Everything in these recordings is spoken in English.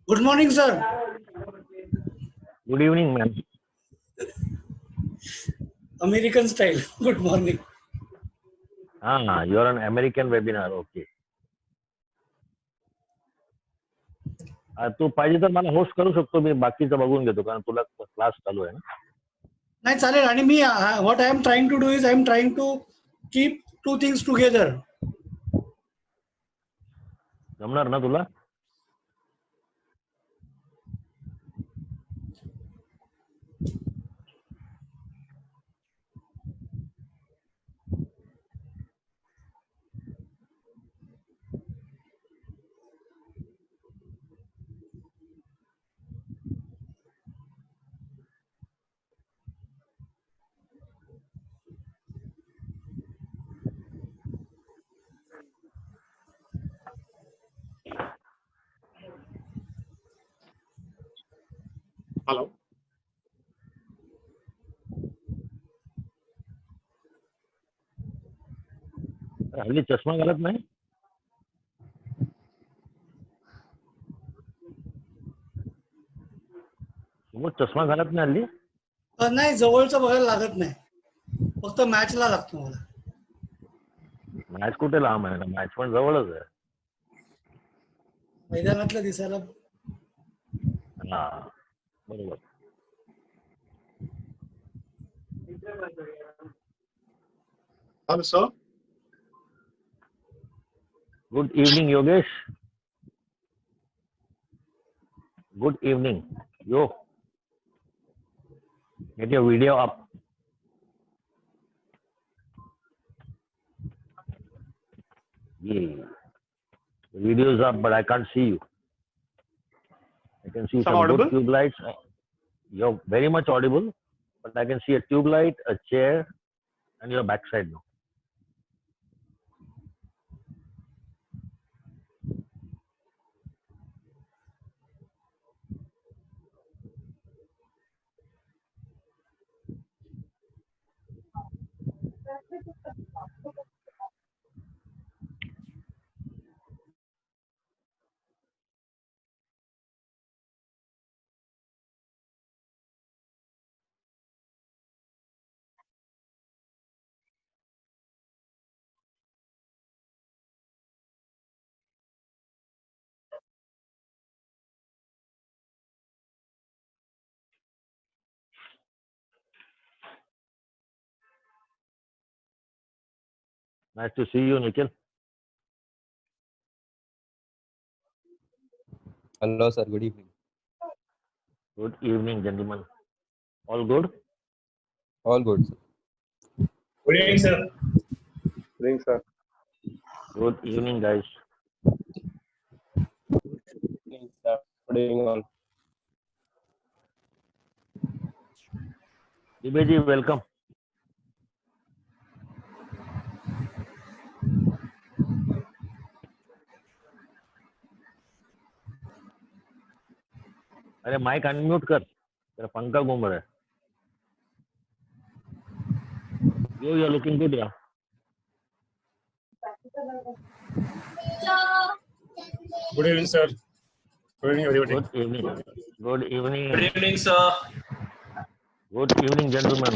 Good morning, sir. Good evening, ma'am. American style. Good morning. You are an American webinar. Okay. तू पाहिजे तर मला host करू शकतो मी बाकीचं बघून घेतो कारण तुला क्लास चालू आहे ना. नाही चालेल आणि मी what I am trying to do is I am trying to keep two things together. जमणार ना तुला? Hello. हल्ली चष्मा घालत नाही. चष्मा घालत नाही हल्ली. नाही जवळचं बघायला लागत नाही फक्त मॅचला लागतो मला. मॅच कुठे लांब आहे ना मॅच पण जवळच आहे. मैदानातलं दिसायला. हा बरोबर. Hello, sir. Good evening, Yogesh. Good evening. Yo, get your video up. Yeah. The video is up, but I can't see you. I can see some audible? good tube lights. You're very much audible, but I can see a tube light, a chair, and your backside now. Nice to see you, Nikhil. Hello, sir. Good evening. Good evening, gentlemen. All good? All good, sir. Good evening, sir. Good evening, sir. Good evening, guys. Good evening, sir. Good evening, all. Dibeji, welcome. अरे mic unmute कर तेरा पंखा घूम रहा है. Yo, you're looking good, yeah. Good evening, sir. Good evening, everybody. Good evening. Good evening. Good evening, sir. Good evening, gentlemen.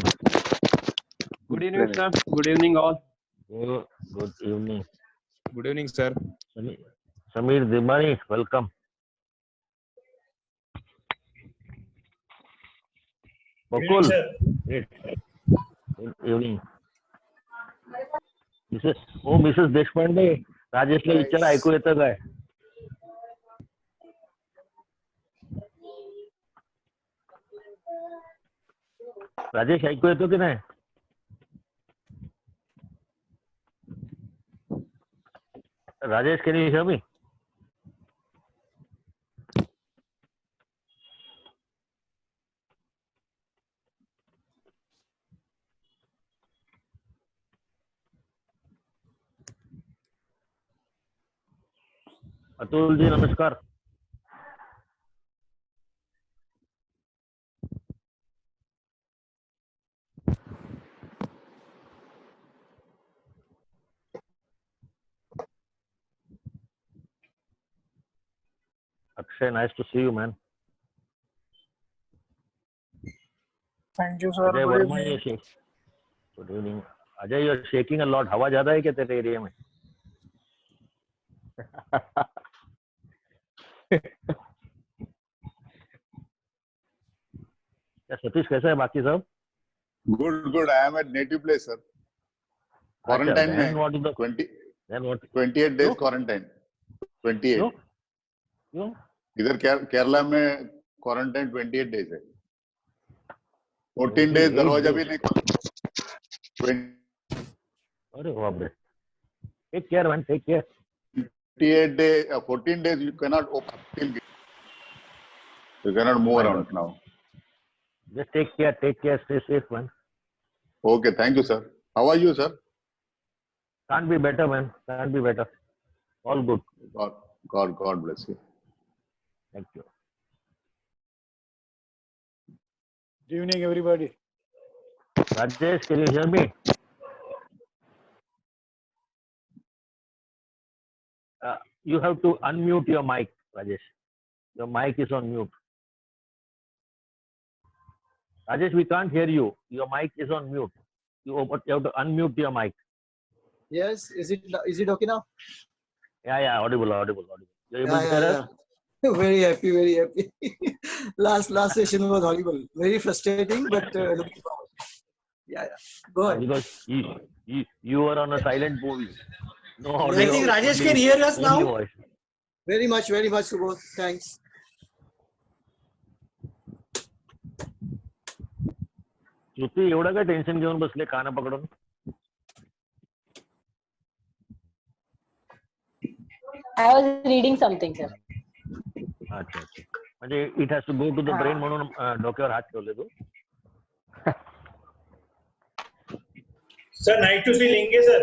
Good evening, sir. Good evening, all. Good evening. Good evening, sir. Samir Dimani, welcome. Bakul. sir. Good evening. Mrs. Deshpande, राजेशला विचार ऐकू येतं काय? राजेश ऐकू येतो की नाही? Rajesh, can you hear me? Atul ji नमस्कार. Akshay, nice to see you, man. Thank you, sir. Ajay Good Verma, evening. ये shake. Good evening. Ajay, you're shaking a lot. हवा ज़्यादा है क्या तेरे एरिया में? क्या सतीश कैसा है बाकी सब? Good, good. I am at native place, sir. Quarantine then में what is the 28 days क्यों? quarantine. क्यों? 28. क्यों? इधर केरला में quarantine 28 days है. 14 days 28 दरवाजा भी days. नहीं खोल. अरे बाप रे. Take care, man. Take care. 28 days, 14 days you cannot open till. You cannot move My around God. now. Just take care. Take care. Stay safe, man. Okay, thank you, sir. How are you, sir? Can't be better, man. Can't be better. All good. God bless you. Thank you. Good evening, everybody. Rajesh, can you hear me? You have to unmute your mic, Rajesh. Your mic is on mute. Rajesh, we can't hear you. Your mic is on mute. You have to unmute your mic. Yes, is it okay now? Yeah, audible. You're able to hear us? Very happy, very happy. last session was horrible, very frustrating, but looking forward. Yeah. Go ahead. Because you were on a silent movie. No Yeah. audio. I think Rajesh can only- hear us only now. voice. Very much, Subodh. Thanks. श्रुती एवढं काय tension घेऊन बसले काना पकडून? I was reading something, sir. अच्छा. म्हणजे it has to go to the brain म्हणून डोक्यावर हात ठेवले तू. Sir, nice to see Linge, sir.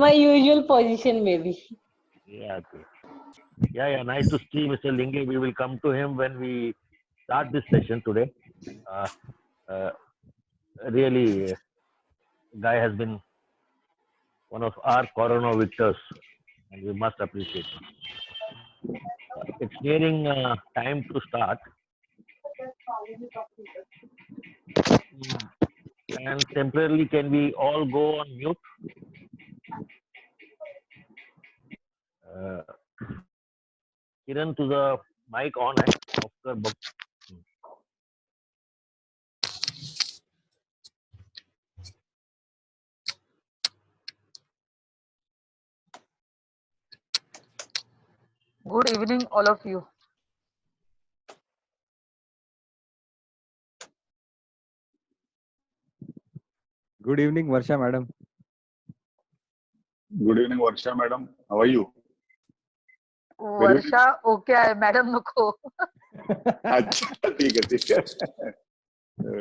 My usual position, maybe. Yeah, okay. Yeah. Nice to see Mr. Linge. We will come to him when we start this session today. Really, guy has been one of our corona victors, and we must appreciate him. It's nearing time to start. And temporarily, can we all go on mute? Kiran, to the mic on है. Oscar book. Good evening, all of you. Good evening, Varsha madam. Good evening, Varsha madam. How are you? Varsha, okay, आहे madam नको. अच्छा, ठीक है.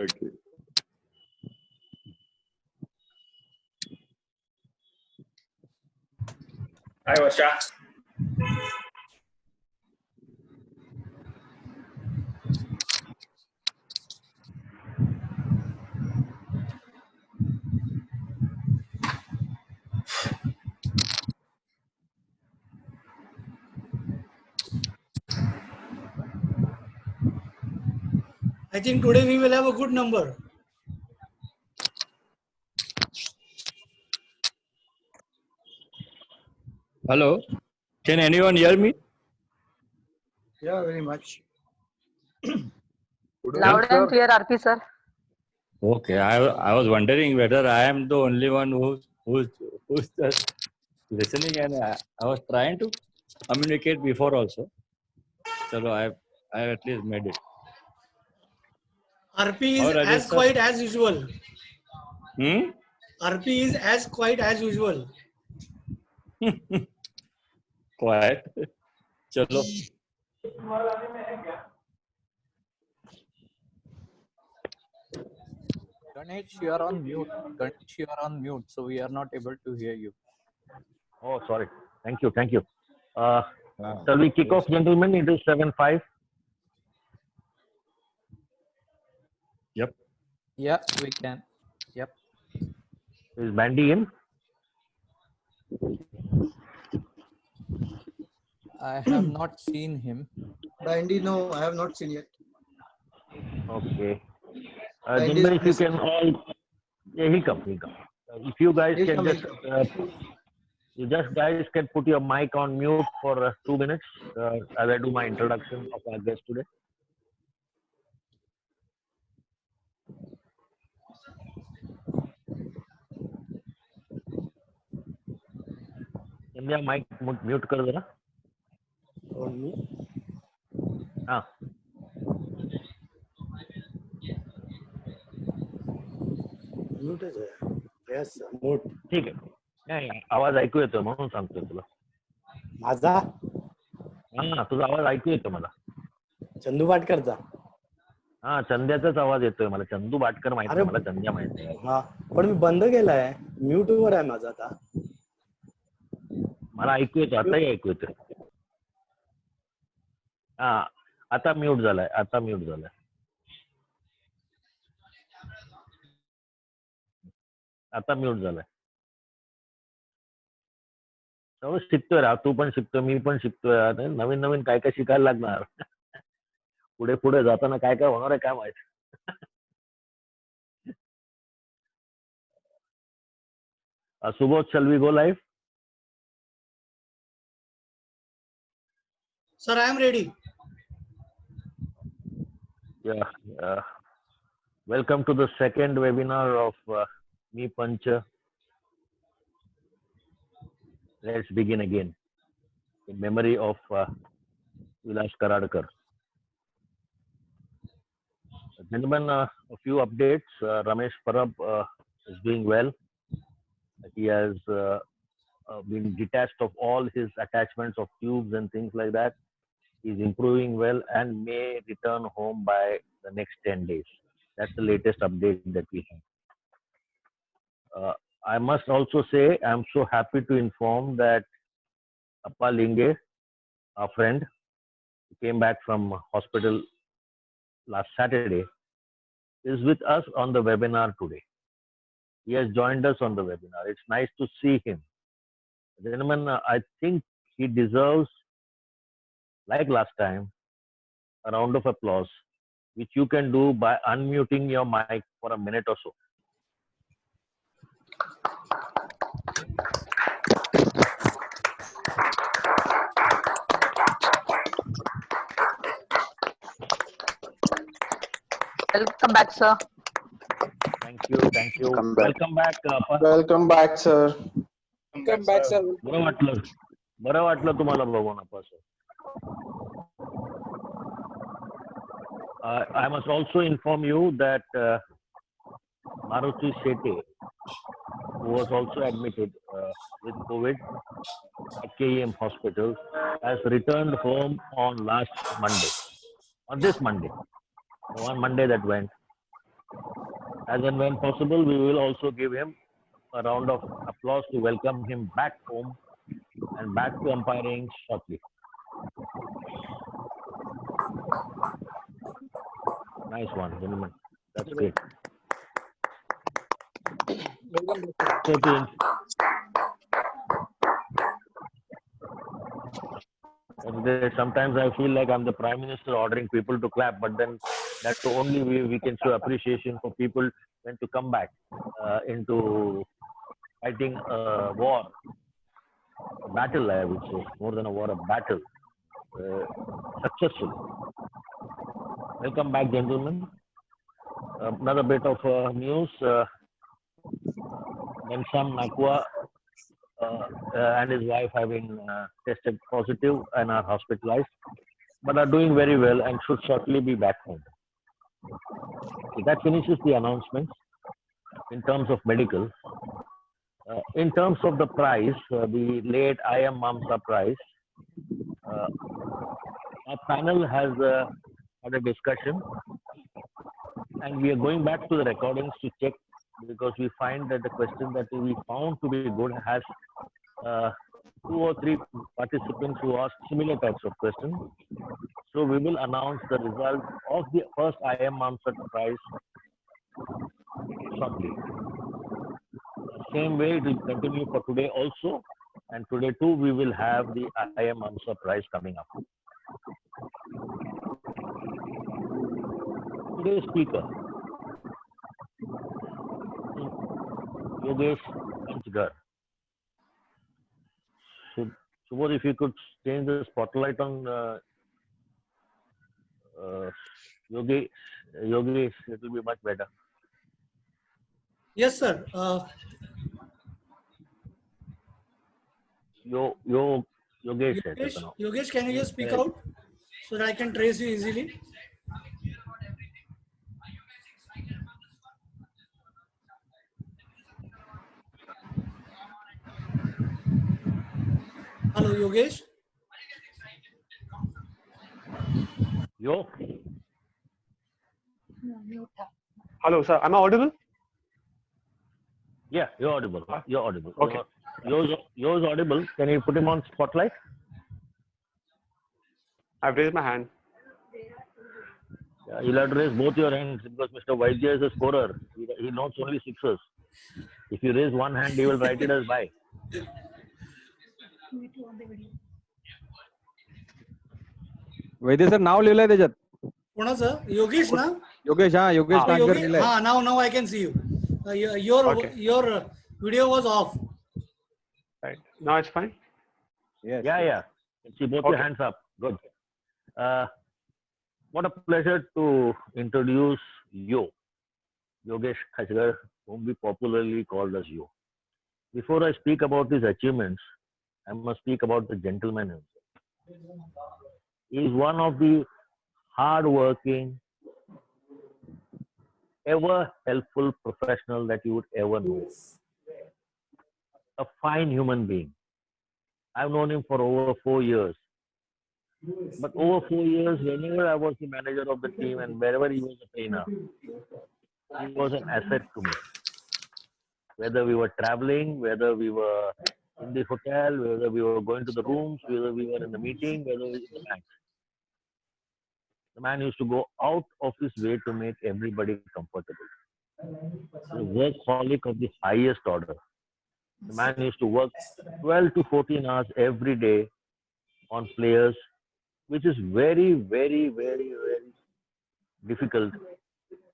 Okay. Hi, Varsha. I think today we will have a good number. Hello, can anyone hear me? Yeah, very much. Loud and clear, Aarti sir. Okay, I was wondering whether I am the only one who's just listening, and I was trying to communicate before also. So I at least made it. RP is How Rajesh, as sir? quiet as usual. Hmm? RP is as quiet as usual. Quiet. Chalo. Ganesh, you are on mute. Ganesh, you are on mute, so we are not able to hear you. Oh, sorry. Thank you. Shall we kick off, gentlemen? It is 7:05. Yep. Yeah, we can. Yep. Is Bandy in? I have not seen him. Bandy, no, I have not seen yet. Okay. Bandy Gentlemen, is if you missing. can all, yeah, he'll come, he'll come. If you guys He'll can come, just, he'll come. you just guys can put your mic on mute for 2 minutes as I do my introduction of our guest today. Sandhya mic mute कर देना हाँ ठीक आहे नाही आवाज ऐकू येतो म्हणून सांगतोय तुला माझा हा तुझा आवाज ऐकू येतो मला चंदू पाटकरचा हा चंद्याचाच आवाज येतोय मला चंदू बाटकर माहिती अरे आहे मला चंद्या माहिती आहे हा पण मी बंद केलाय म्यूट वर आहे माझा आता मला ऐकू येतो आताही ऐकू येतोय हा आता म्यूट झालाय आता म्यूट झालाय सगळं शिकतोय रा तू पण शिकतोय मी पण शिकतोय आता नवीन नवीन काय काय शिकायला लागणार पुढे पुढे जाताना काय काय होणार आहे काय माहिती Subodh shall we go live Sir, I am ready. yeah welcome to the second webinar of me Pancha. Let's begin again in memory of Vilas Karadkar. Gentlemen, a few updates. Ramesh Parab is doing well. He has been detached of all his attachments of tubes and things like that. He's improving well and may return home by the next 10 days. That's the latest update that we have. I must also say I'm so happy to inform that Appa Linge, our friend, came back from hospital last Saturday, is with us on the webinar today. He has joined us on the webinar. It's nice to see him. Gentlemen, I think he deserves, like last time, a round of applause, which you can do by unmuting your mic for a minute or so. Welcome back, sir. Thank you. Welcome back. Welcome back, sir. Welcome back, sir. बरं वाटलं तुम्हाला बघून आपण sir. I must also inform you that Maruti Shetty, who was also admitted with COVID at KEM Hospital, has returned home on last Monday, on this Monday, one Monday that went. As and when possible, we will also give him a round of applause to welcome him back home and back to umpiring shortly. Nice one, gentlemen. That's great. Sometimes I feel like I'm the Prime Minister ordering people to clap, but then that's the only way we can show appreciation for people when to come back into fighting a war, a battle, I would say, more than a war, a battle, successfully. Welcome back, gentlemen. Another bit of news. Mensam Nakwa and his wife have been tested positive and are hospitalized, but are doing very well and should shortly be back home. So that finishes the announcements in terms of medical. In terms of the prize, the late IM Mamsa prize, our panel has had a discussion, and we are going back to the recordings to check, because we find that the question that we found to be good has 2 or 3 participants who asked similar types of questions. So we will announce the result of the first IM Mamsa prize shortly. Same way it will continue for today also. And today too, we will have the IM Amsa Prize coming up. Today's speaker, Yogesh Kanchgar. So, Subodh, if you could change the spotlight on Yogesh, it will be much better. Yes, sir. Yogesh, Yogesh, can you just speak out so that I can trace you easily? Hello, Yogesh. Yo. Hello, sir. Am I audible? Yeah, you're audible. You're audible. Okay. Yours audible. Can you put him on spotlight? I've raised my hand. Yeah, you'll have to raise both your hands because Mr. Vaidya is a scorer. He knows only sixes. If you raise one hand, he will write it as bye. Vaidya sir नाव लिहिलंय त्याच्यात. कोणाचं? योगेश ना? योगेश, हा योगेश कांजकर लिहिलंय. हा, now I can see you. Your video was off. Right. Now it's fine? Yes. Yeah. You can see both your hands up. Good. What a pleasure to introduce Yogesh Kanchgar, whom we popularly called as Yo. Before I speak about his achievements, I must speak about the gentleman himself. He is one of the hard-working, ever helpful professional that you would ever know. A fine human being. I've known him for over 4 years. But over 4 years, whenever I was the manager of the team and wherever he was a trainer, he was an asset to me. Whether we were traveling, whether we were in the hotel, whether we were going to the rooms, whether we were in the meeting, whether we were in the match. The man used to go out of his way to make everybody comfortable. A workaholic of the highest order. The man used to work 12 to 14 hours every day on players, which is very, very, very, very difficult,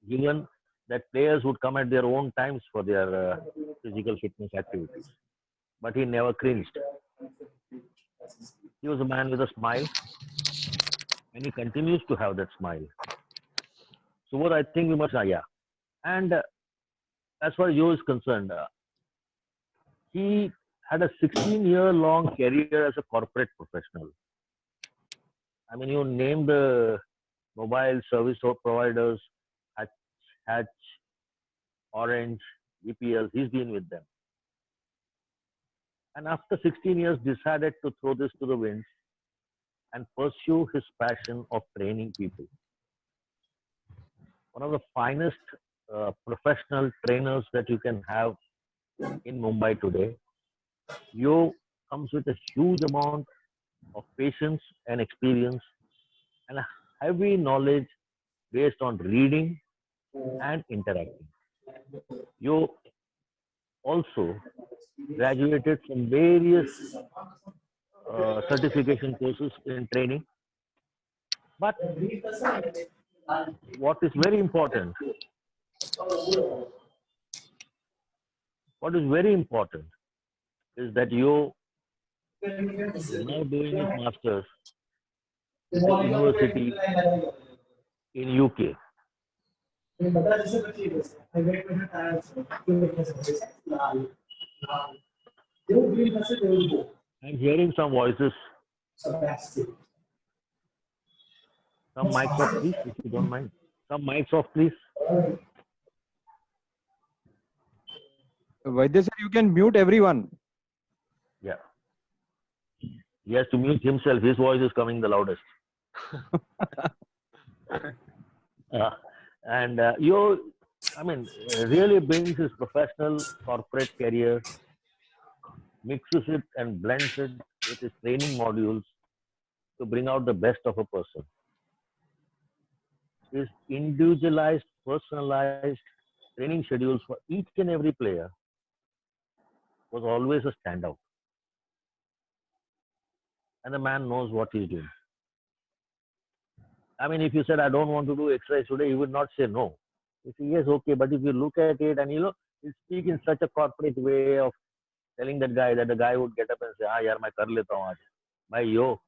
given that players would come at their own times for their physical fitness activities. But he never cringed. He was a man with a smile, and he continues to have that smile. So what I think we must, and as far as Yo is concerned, he had a 16-year-long career as a corporate professional. I mean, you name the mobile service providers, Hatch, Orange, EPL, he's been with them. And after 16 years, decided to throw this to the winds and pursue his passion of training people. One of the finest professional trainers that you can have in Mumbai today. Yo comes with a huge amount of patience and experience and a heavy knowledge based on reading and interacting. Yo also graduated from various certification courses in training. But what is very important is that Yo is now doing his masters at the university in UK. I'm hearing some voices. Some mics off, please, if you don't mind. Some mics off, please. Vaidya sir, you can mute everyone. Yeah. He has to mute himself. His voice is coming the loudest. Yo, I mean, really brings his professional corporate career, mixes it and blends it with his training modules to bring out the best of a person. His individualized, personalized training schedules for each and every player was always a standout. and the man knows what he's doing. I mean, if you said, I don't want to do exercise today, he would not say no. You say, yes, okay, but if you look at it and you speak in such a corporate way of telling that the guy would get up and say, yaar, मैं कर लेता हूँ आज. भाई yo,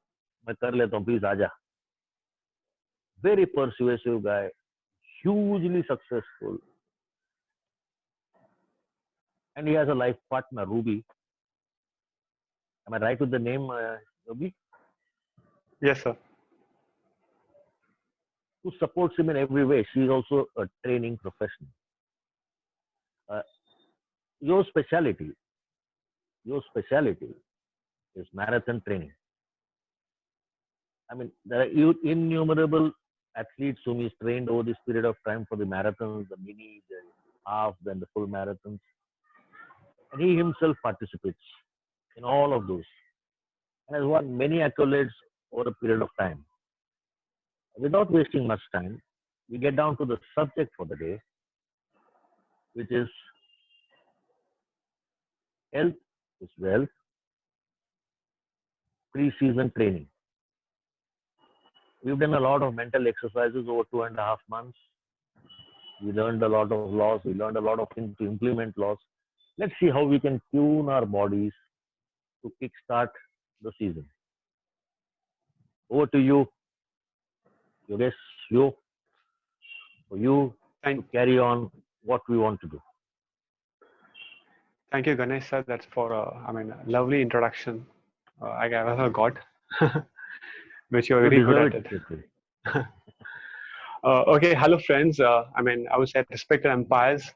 मैं कर लेता हूँ, please आजा. Very persuasive guy, hugely successful. And he has a life partner, Ruby. Am I right with the name, Ruby? Yes, sir. Who supports him in every way. She is also a training professional. Your specialty is marathon training. I mean, there are innumerable athletes whom he's trained over this period of time for the marathons, the mini, the half, then the full marathons. And he himself participates in all of those and has won many accolades over a period of time. Without wasting much time, we get down to the subject for the day, which is health is wealth, pre-season training. We've done a lot of mental exercises over 2.5 months. We learned a lot of laws. We learned a lot of things to implement laws. Let's see how we can tune our bodies to kickstart the season. Over to you, Yogesh, for you to carry on what we want to do. Thank you, Ganesh sir. That's for a lovely introduction. I ever got, which you're very good at it. Okay, hello friends. I would say respected umpires.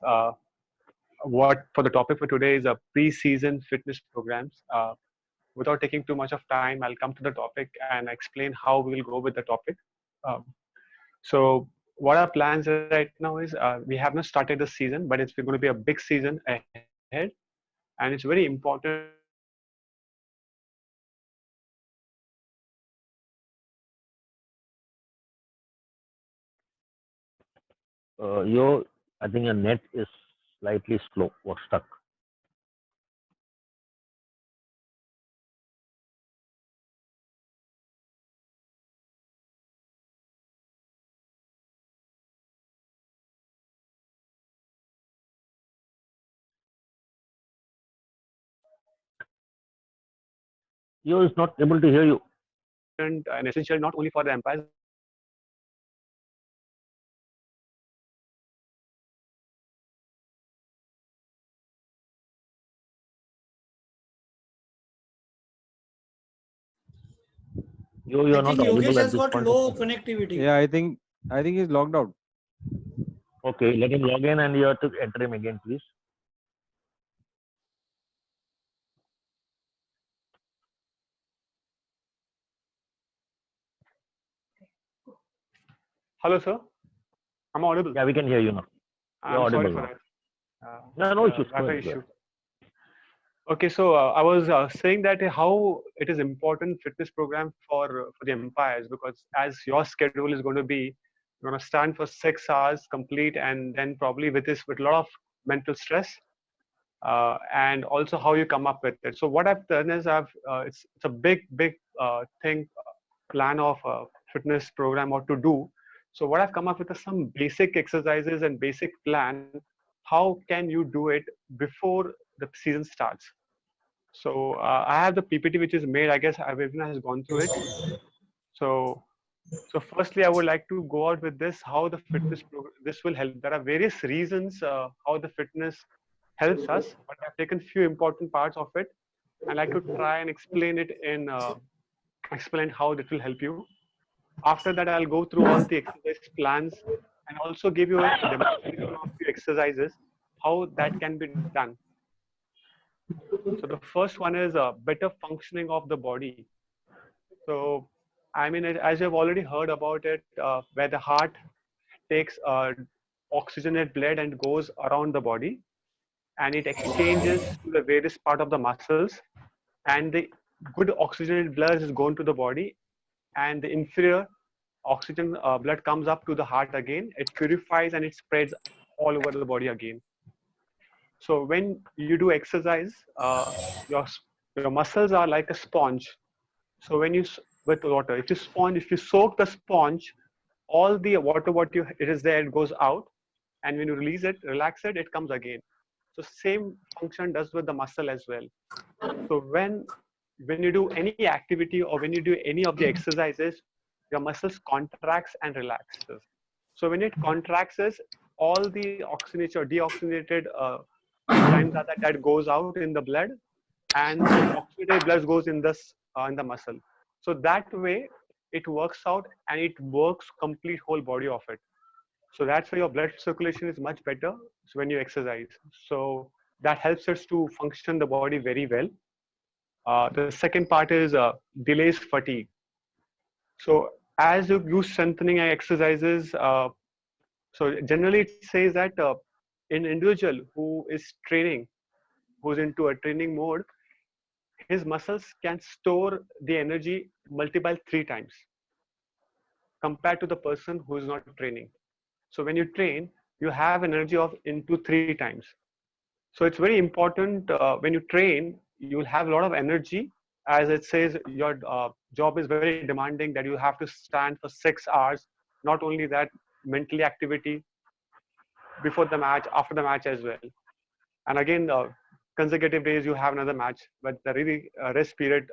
What for the topic for today is a pre-season fitness programs. Without taking too much of time, I'll come to the topic and explain how we will go with the topic. So what our plans right now is we have not started the season, but it's going to be a big season ahead, and it's very important. I think your net is slightly slow or stuck. Yo is not able to hear you. And essential not only for the umpires. You're I not think audible Yogesh at has this got point. low connectivity. Yeah, I think he's logged out. Okay, let him log in and you have to enter him again, please. Hello, sir. I'm audible. Yeah, we can hear you now. You're I'm sorry audible for now. that. No issues. Wi-Fi issue. Okay, so I was saying that how it is important fitness program for the umpires, because as your schedule is going to be, you're going to stand for 6 hours complete, and then probably with a lot of mental stress, and also how you come up with it. So what I've done is it's a big plan of a fitness program what to do. So what I've come up with is some basic exercises and basic plan. How can you do it before the season starts? So I have the PPT which is made. I guess everyone has gone through it. So firstly, I would like to go out with this. How the fitness this will help. There are various reasons how the fitness helps us, but I've taken few important parts of it. I like to try and explain it in explain how it will help you. After that, I'll go through all the exercise plans and also give you a demonstration of the exercises, how that can be done. So the first one is better functioning of the body. So, as you've already heard about it, where the heart takes oxygenated blood and goes around the body, and it exchanges to the various part of the muscles, and the good oxygenated blood is going to the body, and the inferior oxygen blood comes up to the heart again. It purifies and it spreads all over the body again. So when you do exercise, your muscles are like a sponge. So when you with water, if you soak the sponge, all the water it is there, it goes out, and when you release it, relax it, it comes again. So same function does with the muscle as well. So when you do any activity or when you do any of the exercises, your muscles contracts and relaxes. So when it contracts, all the oxygenated or deoxygenated enzymes that goes out in the blood, and the oxygenated blood goes in the muscle. So that way it works out and it works complete whole body of it. So that's why your blood circulation is much better when you exercise. So that helps us to function the body very well. The second part is delays fatigue. So as you do strengthening exercises, so generally it says that an individual who is training, who's into a training mode, his muscles can store the energy multiple 3 times compared to the person who is not training. So when you train, you have energy of into 3 times. So it's very important when you train, you'll have a lot of energy. As it says, your job is very demanding, that you have to stand for 6 hours. Not only that, mentally activity before the match, after the match as well. And again, consecutive days you have another match, but the really rest period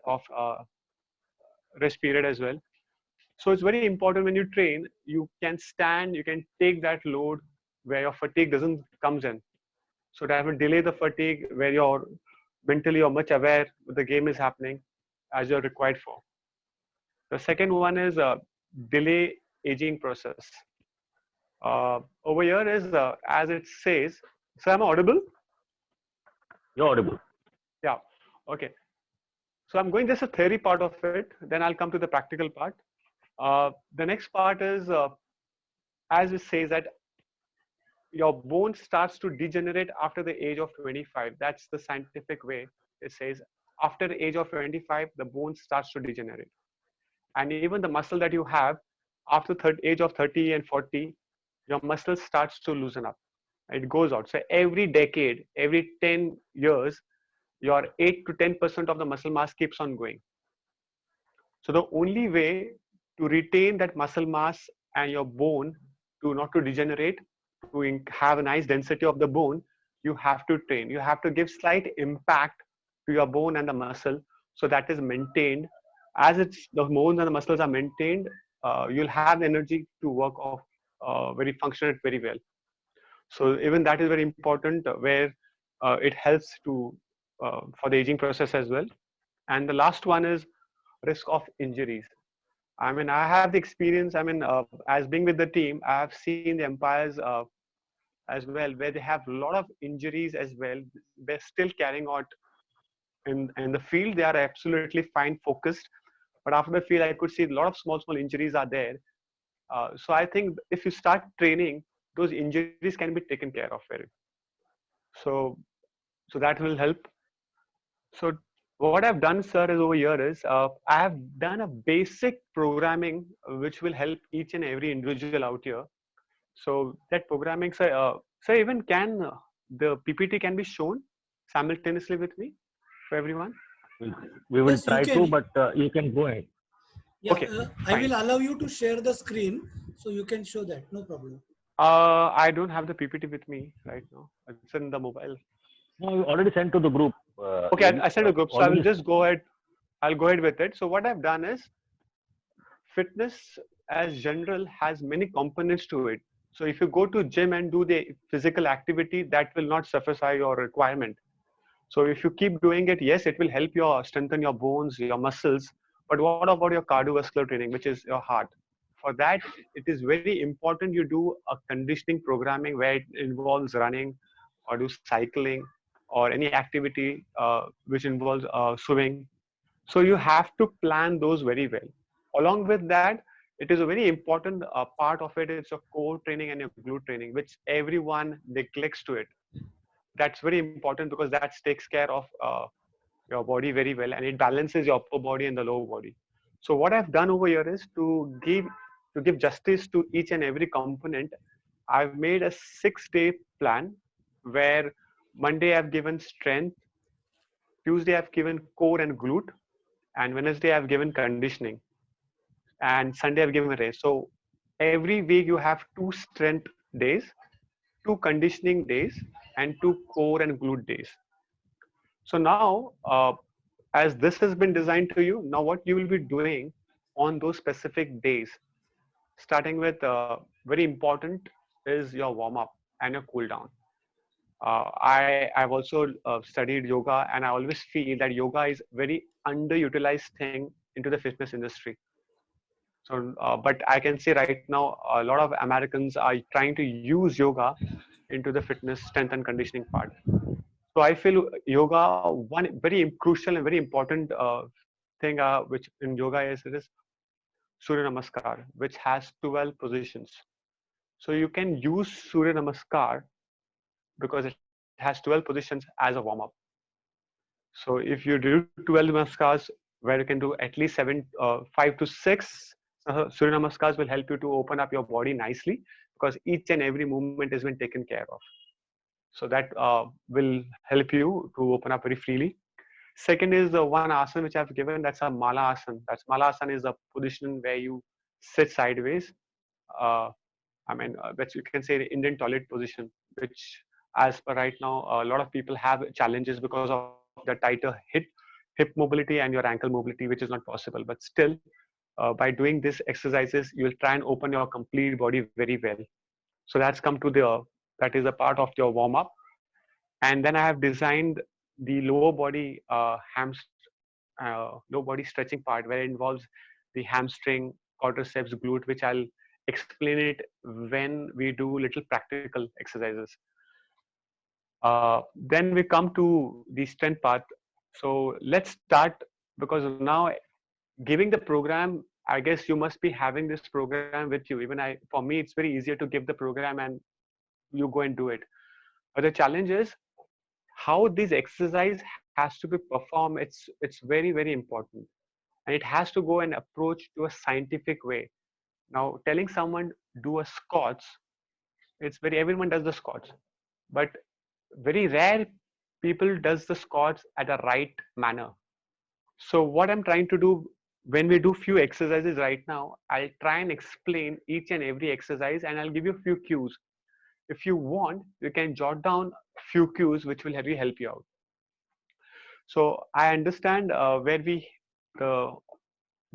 as well. So it's very important when you train, you can stand, you can take that load where your fatigue doesn't comes in. So that will delay the fatigue where you're mentally or much aware the game is happening as you're required for. The second one is delay aging process. Over here is as it says. So am I audible? You're audible. Yeah. Okay. So I'm going just a theory part of it. Then I'll come to the practical part. The next part is as it says that your bone starts to degenerate after the age of 25. That's the scientific way. It says after the age of 25, the bone starts to degenerate. And even the muscle that you have after age of 30 and 40, your muscle starts to loosen up. It goes out. So every decade, every 10 years, your 8 to 10% of the muscle mass keeps on going. So the only way to retain that muscle mass and your bone to not to degenerate, to have a nice density of the bone, you have to train. You have to give slight impact to your bone and the muscle, so that is maintained. As the bones and the muscles are maintained, you'll have energy to work off very functionate very well. So even that is very important, where it helps to for the aging process as well. And the last one is risk of injuries. I mean, I have the experience. I mean, as being with the team, I have seen the umpires as well, where they have a lot of injuries as well. They're still carrying out in the field. They are absolutely fine, focused. But after the field, I could see a lot of small injuries are there. So I think if you start training, those injuries can be taken care of very. So that will help. So what I've done, sir, is over here is I have done a basic programming which will help each and every individual out here. So that programming, sir, even can the PPT can be shown simultaneously with me for everyone? We will Yes, you try can. to, but you can go ahead. Yeah, Okay, I will allow you to share the screen so you can show that. No problem. I don't have the PPT with me right now. It's in the mobile. No, you already sent to the group. Okay, I sent a group, so I will already- just go ahead. I'll go ahead with it. So what I've done is, fitness as general has many components to it. So if you go to gym and do the physical activity, that will not satisfy your requirement. So if you keep doing it, yes, it will help you strengthen your bones, your muscles. But what about your cardiovascular training, which is your heart? For that, it is very important you do a conditioning programming where it involves running or do cycling or any activity which involves swimming. So you have to plan those very well. Along with that, it is a very important part of it is your core training and your glute training, which everyone neglects to it. That's very important because that takes care of your body very well, and it balances your upper body and the lower body. So what I've done over here is to give justice to each and every component. I've made a 6-day plan where Monday I've given strength, Tuesday I've given core and glute, and Wednesday I've given conditioning, and Sunday I've given a rest. So every week you have 2 strength days, 2 conditioning days, and 2 core and glute days. So now, as this has been designed to you, now what you will be doing on those specific days, starting with very important is your warm up and your cool down. I've also studied yoga, and I always feel that yoga is very underutilized thing into the fitness industry. So, but I can say right now, a lot of Americans are trying to use yoga into the fitness, strength, and conditioning part. So I feel yoga, one very crucial and very important thing which in yoga is it is Surya Namaskar, which has 12 positions. So you can use Surya Namaskar because it has 12 positions as a warm up. So if you do 12 Namaskars, where you can do at least 5 to 6 Surya Namaskars will help you to open up your body nicely, because each and every movement has been taken care of. So that will help you to open up very freely. Second is the one asana which I've given, that's a Mala asana. That's Mala asana is a position where you sit sideways. Which you can say the Indian toilet position, which as per right now, a lot of people have challenges because of the tighter hip mobility and your ankle mobility, which is not possible. But still, by doing these exercises, you will try and open your complete body very well. So that's come to that is a part of your warm up. And then I have designed the lower body lower body stretching part, where it involves the hamstring, quadriceps, glute, which I'll explain it when we do little practical exercises. Then we come to the strength part. So let's start, because now giving the program, I guess you must be having this program with you. For me, it's very easier to give the program and you go and do it. But the challenge is how this exercise has to be performed. It's very, very important, and it has to go and approach to a scientific way. Now, telling someone do a squats, everyone does the squats, but very rare people does the squats at a right manner. So what I'm trying to do when we do few exercises right now, I'll try and explain each and every exercise, and I'll give you a few cues. If you want, you can jot down few cues which will help you out. So I understand where the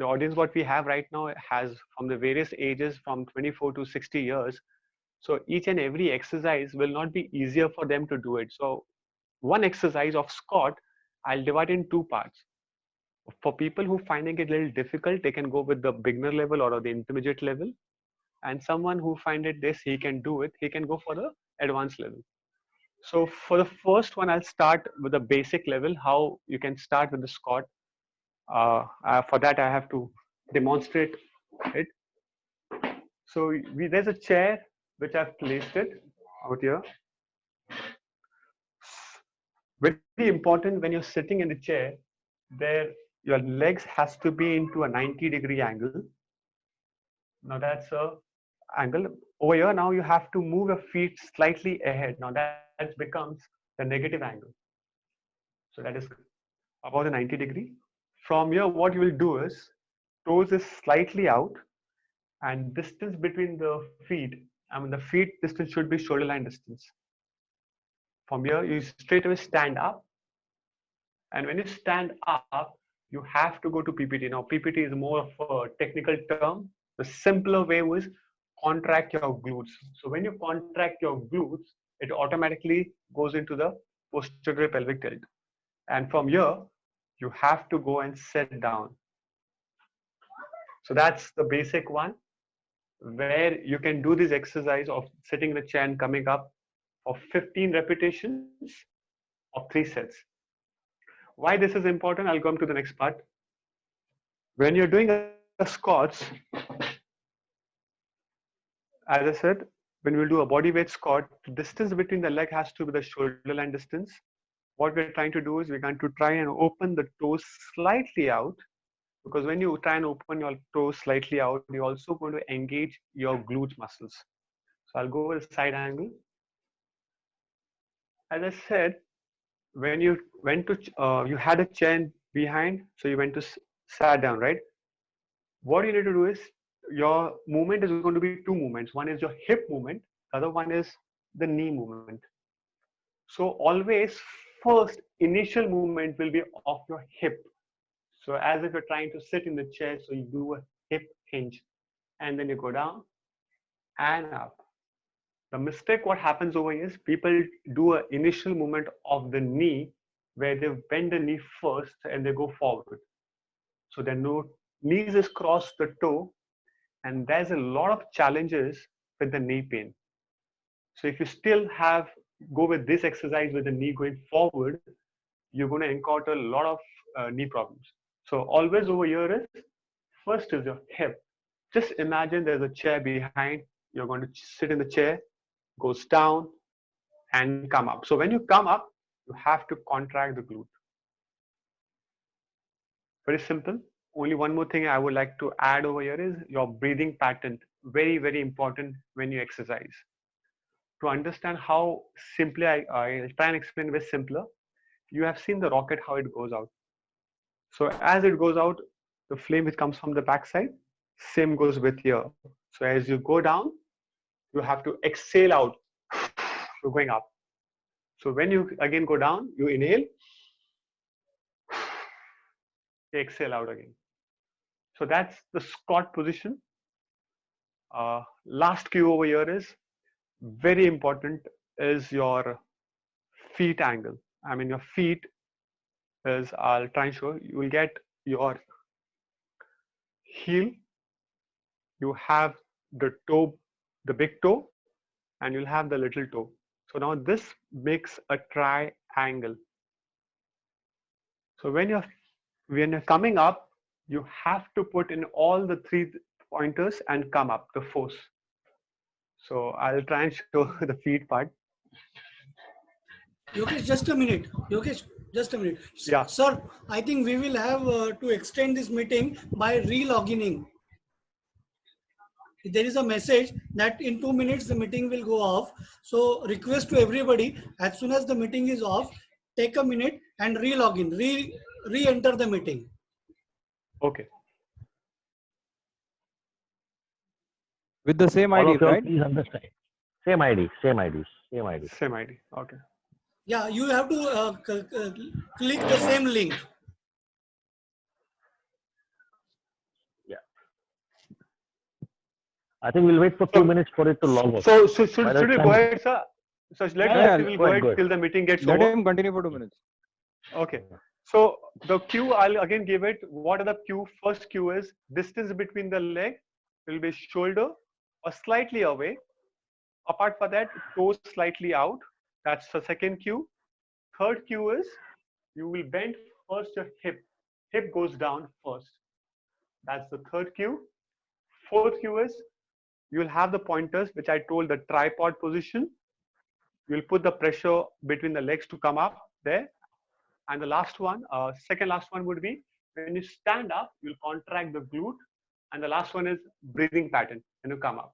audience what we have right now has from the various ages from 24 to 60 years. So each and every exercise will not be easier for them to do it. So one exercise of squat, I'll divide in 2 parts. For people who finding it a little difficult, they can go with the beginner level or the intermediate level. And someone who find it he can do it, he can go for the advanced level. So for the first one, I'll start with the basic level, how you can start with the squat. For that, I have to demonstrate it. So there's a chair which I've placed it out here. Very important when you're sitting in the chair, your legs has to be into a 90-degree angle. Now that's a angle. Over here, now you have to move your feet slightly ahead. Now that becomes the negative angle. So that is about the 90-degree. From here, what you will do is, toes is slightly out, and distance between the feet, the feet distance should be shoulder line distance. From here, you straight away stand up. And when you stand up, you have to go to PPT. Now, PPT is more of a technical term. The simpler way was contract your glutes. So when you contract your glutes, it automatically goes into the posterior pelvic tilt. And from here, you have to go and sit down. So that's the basic one, where you can do this exercise of sitting in the chair and coming up for 15 repetitions of 3 sets. Why this is important, I'll come to the next part. When you're doing a squats, as I said, when we'll do a body weight squat, the distance between the leg has to be the shoulder line distance. What we're trying to do is we're going to try and open the toes slightly out, because when you try and open your toes slightly out, you're also going to engage your glute muscles. So I'll go with a side angle. As I said, when you went to, you had a chair behind, so you went to sat down, right? What you need to do is your movement is going to be two movements. One is your hip movement, the other one is the knee movement. So always first initial movement will be of your hip. So as if you're trying to sit in the chair, so you do a hip hinge and then you go down and up. The mistake what happens over here is people do an initial movement of the knee where they bend the knee first and they go forward. So their knees is cross the toe, and there's a lot of challenges with the knee pain. So if you still go with this exercise with the knee going forward, you're going to encounter a lot of knee problems. So always over here is first is your hip. Just imagine there's a chair behind. You're going to sit in the chair, goes down and come up. So when you come up, you have to contract the glute. Very simple. Only one more thing I would like to add over here is your breathing pattern. Very, very important when you exercise. To understand how simply I'll try and explain a bit simpler. You have seen the rocket, how it goes out. So as it goes out, the flame which comes from the backside, same goes with here. So as you go down, you have to exhale out. You're going up. So when you again go down, you inhale, exhale out again. So that's the squat position. Last cue over here is very important is your feet angle. I mean your feet is, I'll try and show you will get your heel, you have the toe, the big toe, and you'll have the little toe. So now this makes a triangle. So when you're coming up, you have to put in all the 3 pointers and come up the force. So I'll try and show the feet part. Yogesh, just a minute. Yogesh, just a minute. Yeah. Sir, I think we will have to extend this meeting by re-logging. There is a message that in 2 minutes the meeting will go off. So request to everybody, as soon as the meeting is off, take a minute and re-log in, re-enter the meeting. Okay. With the same All ID, of you right? please understand. Same ID. Same ID. Okay. Yeah, you have to click the same link. Yeah. I think we'll wait for 2 minutes for it to log off. So should we go ahead, sir? So we'll go ahead till the meeting gets over. Let him continue for 2 minutes. Okay. So the cue, I'll again give it. What are the cue? First cue is distance between the leg will be shoulder or slightly away. Apart from that, toes slightly out. That's the second cue. Third cue is you will bend first your hip. Hip goes down first. That's the third cue. Fourth cue is you will have the pointers, which I told the tripod position. You will put the pressure between the legs to come up there. And the last one, second last one would be when you stand up, you'll contract the glute. And the last one is breathing pattern when you come up.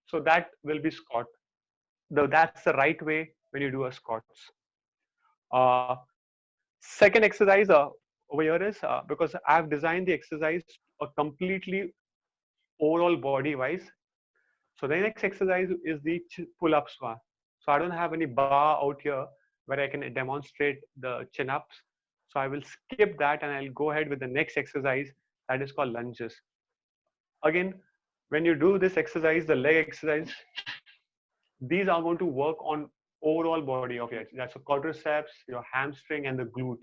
So that will be squat. That's the right way when you do a squats. Second exercise over here is because I've designed the exercise completely overall body wise. So the next exercise is the pull-ups one. So I don't have any bar out here where I can demonstrate the chin-ups. So I will skip that and I'll go ahead with the next exercise that is called lunges. Again, when you do this exercise, the leg exercise, these are going to work on overall body of yours. That's the quadriceps, your hamstring, and the glute.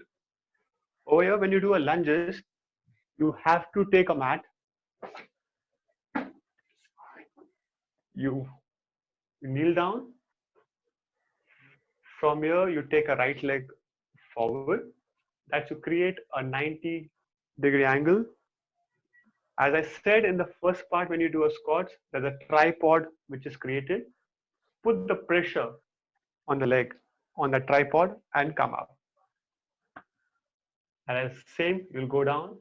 Over here, when you do a lunges, you have to take a mat. You kneel down. From here, you take a right leg forward. That to create a 90-degree angle. As I said in the first part, when you do a squats, there's a tripod which is created. Put the pressure on the leg, on the tripod, and come up. And as same, you'll go down.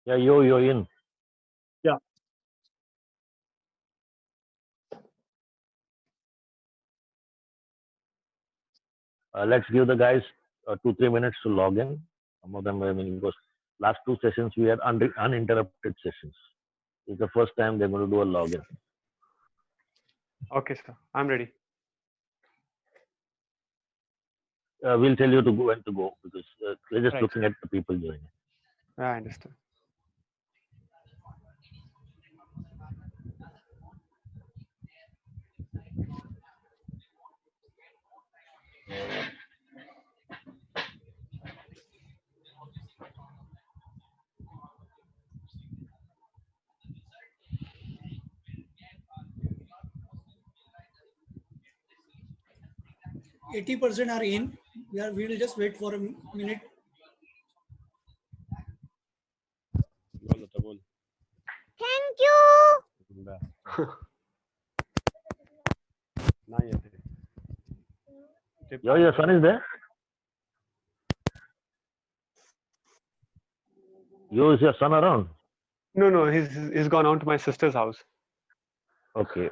Yeah, you're in. Yeah. Let's give the guys 2-3 minutes to log in. Some of them, I mean, because last two sessions we had uninterrupted sessions. It's the first time they're going to do a login. Okay, sir. I'm ready. We'll tell you to go when to go because we're just Right. looking at the people joining. I understand. Eighty percent are in. We will just wait for a minute. Thank you. Your son is there? Is your son around? No, he's gone on to my sister's house. Okay.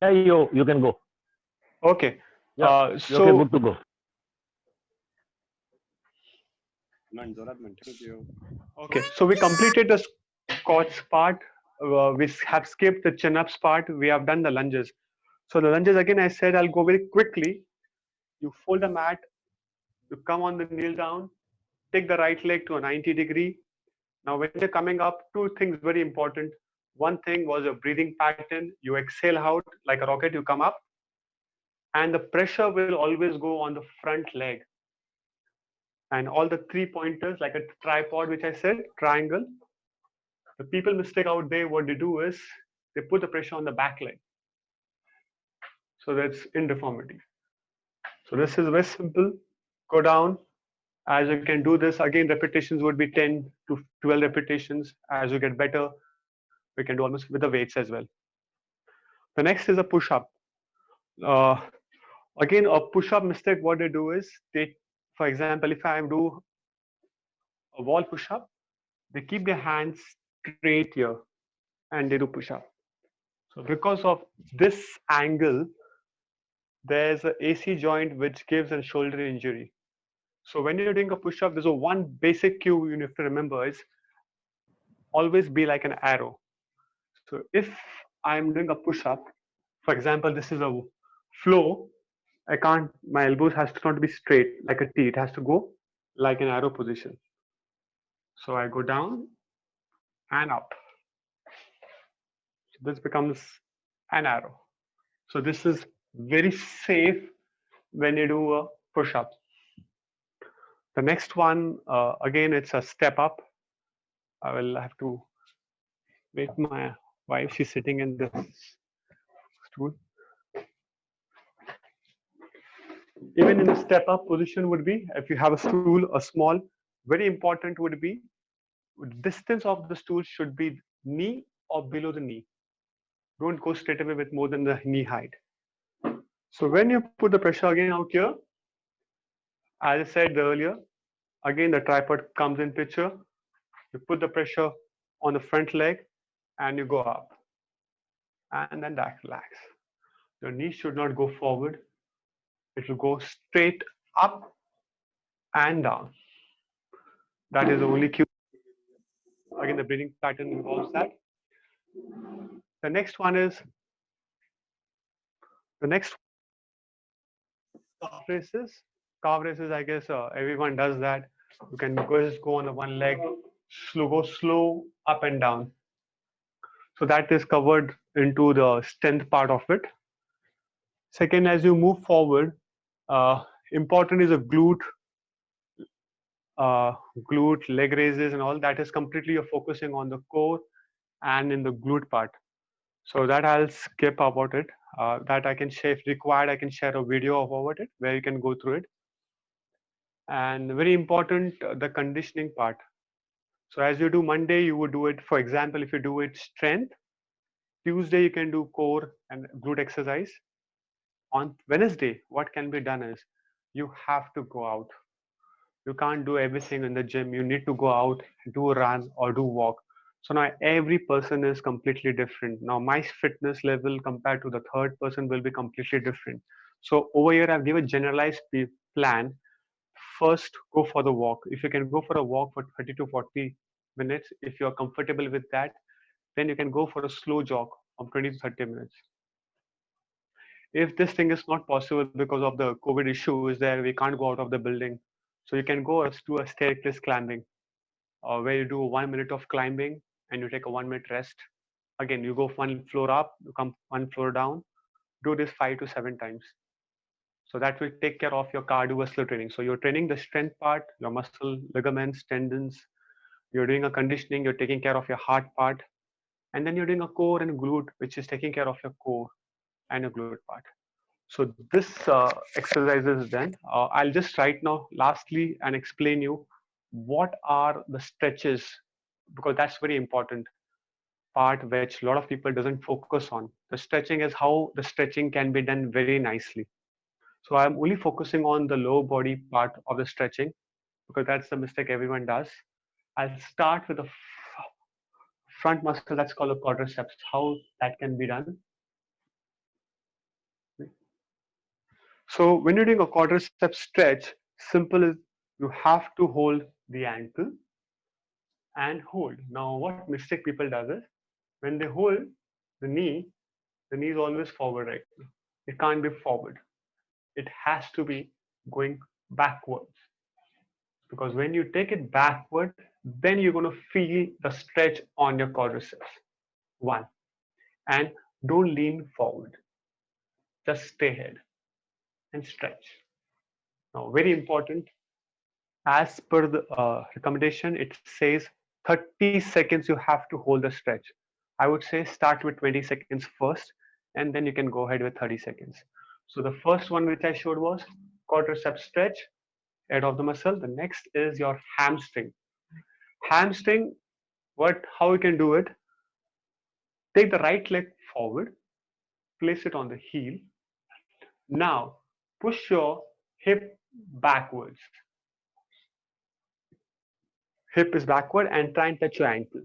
Yeah, you can go. Okay. Yeah, So okay, good to go. Okay, so we completed the squats part. We have skipped the chin-ups part. We have done the lunges. So the lunges, again, I said I'll go very quickly. You fold the mat, you come on the kneel down, take the right leg to a 90-degree. Now, when you're coming up, two things very important. One thing was a breathing pattern. You exhale out like a rocket, you come up, and the pressure will always go on the front leg. And all the 3 pointers, like a tripod, which I said, triangle. The people mistake out there, what they do is they put the pressure on the back leg. So that's in deformity. So this is very simple. Go down. As you can do this, again, repetitions would be 10 to 12 repetitions. As you get better, we can do almost with the weights as well. The next is a push-up. Uh, Again, a push-up mistake, what they do is they, for example, if I do a wall push-up, they keep their hands straight here and they do push-up. So because of this angle, there's an AC joint which gives a shoulder injury. So when you're doing a push-up, there's a one basic cue you have to remember is always be like an arrow. So if I'm doing a push-up, for example, this is a flow, I can't, my elbows has to not be straight like a T, it has to go like an arrow position. So I go down and up. So this becomes an arrow. So this is very safe when you do a push-up. The next one, again, it's a step up. I will have to wait my wife. She's sitting in the stool. Even in the step up position would be, if you have a stool, a small, very important would be, distance of the stool should be knee or below the knee. Don't go straight away with more than the knee height. So when you put the pressure again out here, as I said earlier, again the tripod comes in picture. You put the pressure on the front leg and you go up. And then that relax. Your knee should not go forward. It will go straight up and down. That is the only cue. Again, the breathing pattern involves that. The next one is the next calf raises. Calf raises, I guess everyone does that. You can just go on the one leg, go slow up and down. So that is covered into the strength part of it. Second, as you move forward, important is a glute, leg raises and all. That is completely you're focusing on the core and in the glute part. So that I'll skip about it. That I can share, if required, I can share a video about it where you can go through it. And very important, the conditioning part. So as you do Monday, you would do it, for example, if you do it strength, Tuesday, you can do core and glute exercise. On Wednesday, what can be done is you have to go out. You can't do everything in the gym. You need to go out, do a run or do walk. So now every person is completely different. Now my fitness level compared to the third person will be completely different. So over here, I've given a generalized plan. First, go for the walk. If you can go for a walk for 30 to 40 minutes, if you're comfortable with that, then you can go for a slow jog of 20 to 30 minutes. If this thing is not possible because of the COVID issue is there, we can't go out of the building. So you can go to a staircase climbing, where you do 1 minute of climbing and you take a 1 minute rest. Again, you go one floor up, you come one floor down. Do this 5 to 7 times. So that will take care of your cardiovascular training. So you're training the strength part, your muscle, ligaments, tendons. You're doing a conditioning, you're taking care of your heart part. And then you're doing a core and glute, which is taking care of your core and your glute part. So this exercise is done. I'll just right now, lastly, and explain you what are the stretches, because that's very important part which a lot of people doesn't focus on. The stretching is how the stretching can be done very nicely. So I'm only focusing on the lower body part of the stretching because that's the mistake everyone does. I'll start with the front muscle that's called the quadriceps, how that can be done. So when you're doing a quadriceps stretch, simple is you have to hold the ankle and hold. Now what mistake people does is when they hold the knee is always forward right now. It can't be forward. It has to be going backwards. Because when you take it backward, then you're going to feel the stretch on your quadriceps. One. And don't lean forward. Just stay ahead and stretch. Now, very important, as per the recommendation, it says 30 seconds you have to hold the stretch. I would say start with 20 seconds first, and then you can go ahead with 30 seconds. So the first one which I showed was quadriceps stretch, head of the muscle. The next is your hamstring. Hamstring, how you can do it? Take the right leg forward, place it on the heel. Now push your hip backwards. Hip is backward and try and touch your ankle.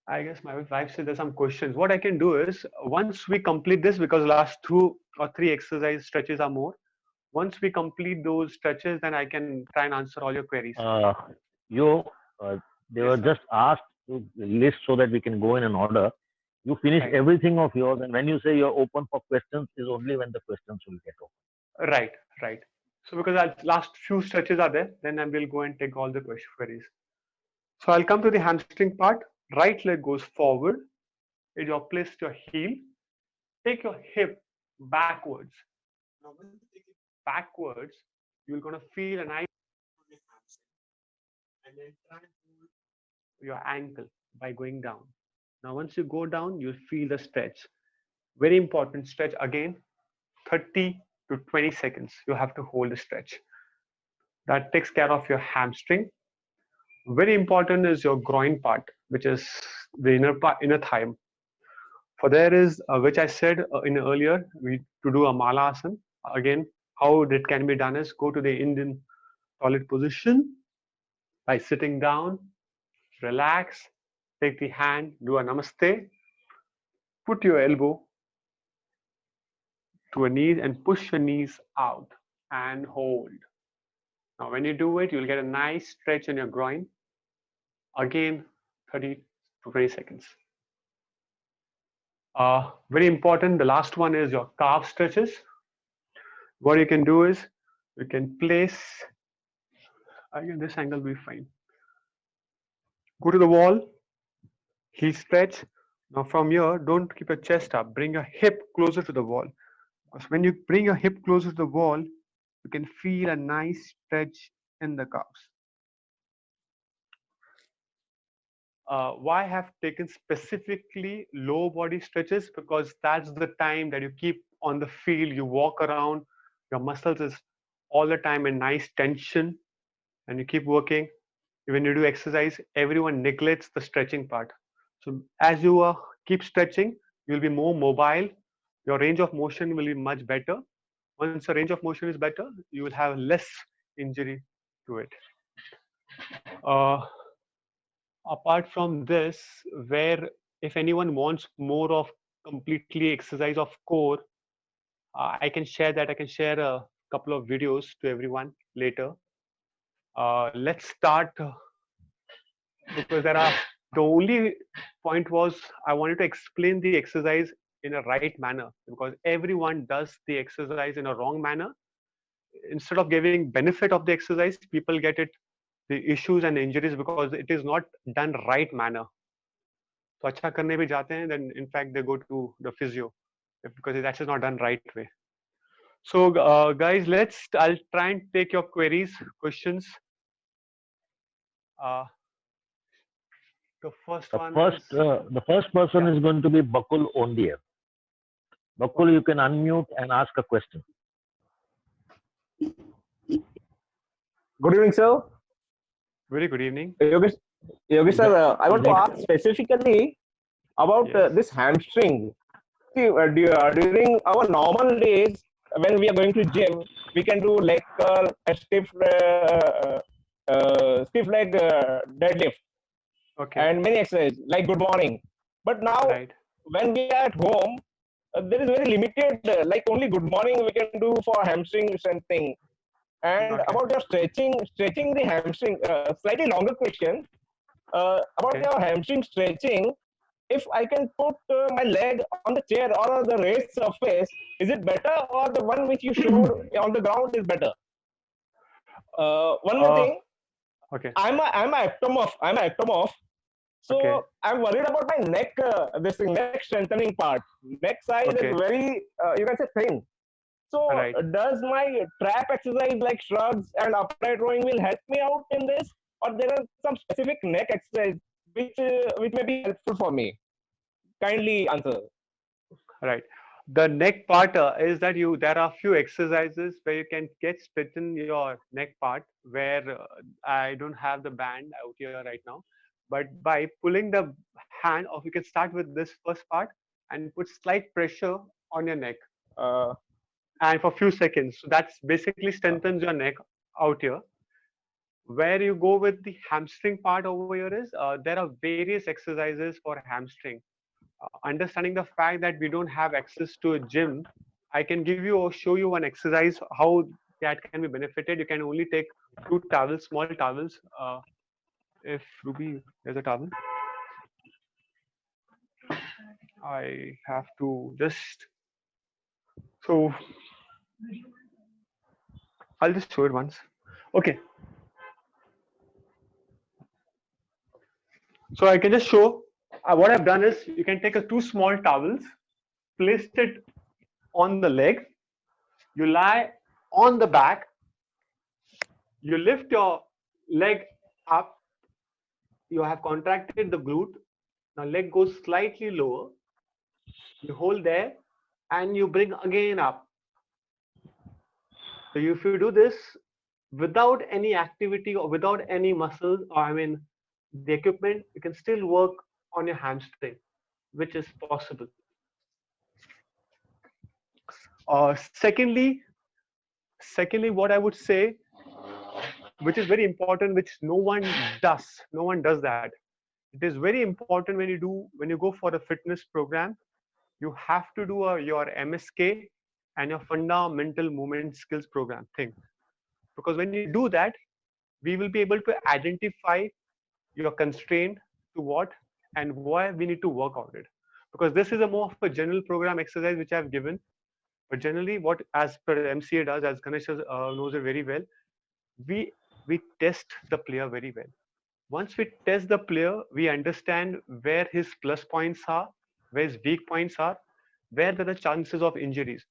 I guess my wife said there's some questions. What I can do is once we complete this, because last 2 or 3 exercise stretches are more. Once we complete those stretches, then I can try and answer all your queries. They were just asked to list so that we can go in an order. You finish Right. everything of yours, and when you say you're open for questions, is only when the questions will get open. Right, right. So because our last few stretches are there, then I will go and take all the queries. So I'll come to the hamstring part. Right leg goes forward. You place your heel. Take your hip backwards. Now when you take it backwards, you're going to feel a nice and then try and hold your ankle by going down. Now once you go down, you'll feel the stretch. Very important stretch again, 30 to 20 seconds. You have to hold the stretch. That takes care of your hamstring. Very important is your groin part, which is the inner thigh. For there is, which I said in earlier, to do a mala asana. Again, how it can be done is go to the Indian toilet position by sitting down, relax, take the hand, do a namaste, put your elbow to a knee and push your knees out and hold. Now when you do it, you'll get a nice stretch in your groin. Again, 30 to 20 seconds. Very important, the last one is your calf stretches. What you can do is, you can place, again this angle will be fine. Go to the wall, heel stretch. Now from here, don't keep your chest up, bring your hip closer to the wall. Because when you bring your hip closer to the wall, you can feel a nice stretch in the calves. Why I have taken specifically low body stretches? Because that's the time that you keep on the field, you walk around, your muscles is all the time in nice tension, and you keep working. When you do exercise, everyone neglects the stretching part. So as you are keep stretching. You'll be more mobile. Your range of motion will be much better. Once the range of motion is better, you will have less injury to it. Apart from this, where if anyone wants more of completely exercise of core, I can share that. I can share a couple of videos to everyone later. Let's start because the only point was I wanted to explain the exercise in a right manner, because everyone does the exercise in a wrong manner. Instead of giving benefit of the exercise, people get it the issues and injuries because it is not done right manner. तो अच्छा करने भी जाते हैं, then in fact they go to the physio because that's just not done right way. So guys, I'll try and take your queries, questions. The first person is going to be Bakul Ondier. Bakul, you can unmute and ask a question. Good evening, sir. Very good evening. Yogesh sir, I want to ask specifically about this hamstring. See, during our normal days, when we are going to gym, we can do leg curl and stiff leg deadlift, and many exercises like good morning. But now, when we are at home, there is very limited. Like only good morning we can do for hamstring strengthening. And about your stretching the hamstring. Slightly longer question about your hamstring stretching. If I can put my leg on the chair or the raised surface, is it better, or the one which you showed on the ground is better? One more thing. I'm an ectomorph. So I'm worried about my neck. This neck strengthening part. Neck size is very you can say thin. So does my trap exercise like shrugs and upright rowing will help me out in this, or there are some specific neck exercise which may be helpful for me? Kindly answer. Right. The neck part is that there are few exercises where you can get straighten your neck part, where I don't have the band out here right now, but by pulling the hand off, you can start with this first part and put slight pressure on your neck. And for few seconds. So that's basically strengthens your neck out here. Where you go with the hamstring part over here is there are various exercises for hamstring. Understanding the fact that we don't have access to a gym, I can give you or show you one exercise how that can be benefited. You can only take 2 towels, small towels. If Ruby, there's a towel. I have to just so. I'll just show it once. Okay. So I can just show what I've done is you can take 2 small towels, place it on the leg, you lie on the back, you lift your leg up, you have contracted the glute, now leg goes slightly lower, you hold there and you bring again up. So if you do this without any activity or without any muscles, or I mean the equipment, you can still work on your hamstring, which is possible. Secondly, what I would say, which is very important, which no one does that. It is very important when you go for a fitness program, you have to do your MSK and your fundamental movement skills program thing. Because when you do that, we will be able to identify your constraint to what and why we need to work on it. Because this is a more of a general program exercise which I have given. But generally, what as per MCA does, as Ganesh knows it very well, we test the player very well. Once we test the player, we understand where his plus points are, where his weak points are, where there are chances of injuries.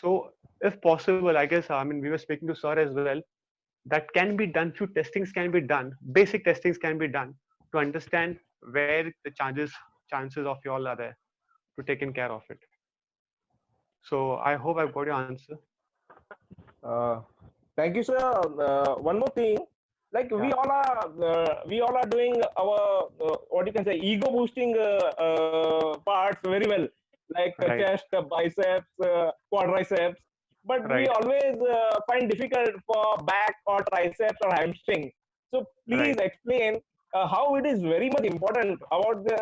So if possible, I guess, I mean, we were speaking to sir as well, that can be done, few testings can be done, basic testings can be done to understand where the chances of y'all are there to taking care of it. So I hope I've got your answer. Thank you, sir. One more thing. Like we all are doing our what you can say ego boosting parts very well, like chest, biceps, quadriceps. But we always find difficult for back or triceps or hamstring. So please explain how it is very much important about the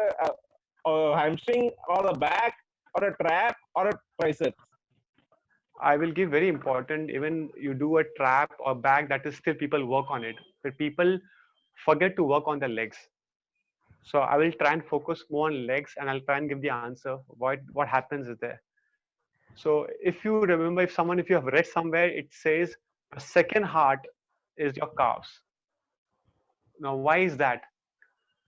hamstring or the back or a trap or a triceps. I will give very important, even you do a trap or back, that is still people work on it, but people forget to work on the legs. So I will try and focus more on legs, and I'll try and give the answer what happens is there. So if you remember, if you have read somewhere, it says the second heart is your calves. Now why is that?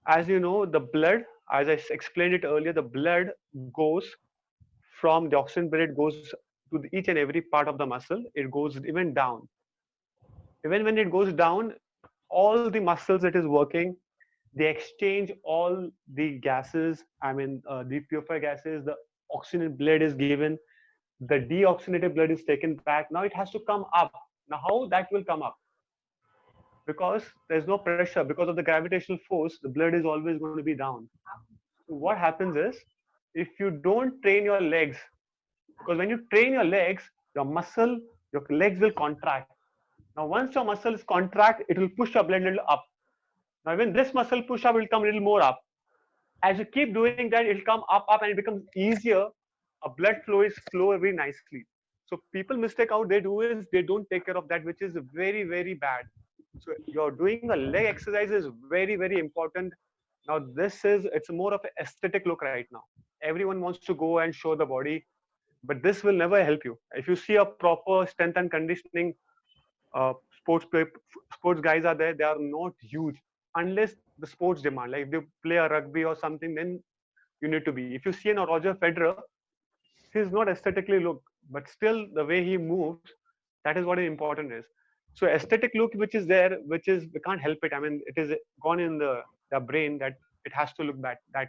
As you know, the blood, as I explained it earlier, the blood goes from the oxygen blood goes to each and every part of the muscle. It goes even down. Even when it goes down, all the muscles it is working, they exchange all the gases. I mean, the purified gases, the oxygen blood is given, the deoxygenated blood is taken back. Now it has to come up. Now how that will come up? Because there's no pressure, because of the gravitational force, the blood is always going to be down. So what happens is, if you don't train your legs, because when you train your legs, your legs will contract. Now once your muscles contract, it will push your blood a little up. Now when this muscle push up, it will come a little more up. As you keep doing that, it will come up, and it becomes easier. A blood flow is flow very nicely. So people mistake how they do is they don't take care of that, which is very, very bad. So you're doing a leg exercise is very, very important. Now it's more of an aesthetic look right now. Everyone wants to go and show the body, but this will never help you. If you see a proper strength and conditioning uh, sports sports guys are there, they are not huge unless the sports demand. Like if they play a rugby or something, then you need to be. If you see a Roger Federer, he's not aesthetically look, but still the way he moves, that is what is important is. So aesthetic look, which is there, which is we can't help it. I mean, it is gone in the brain that it has to look that way.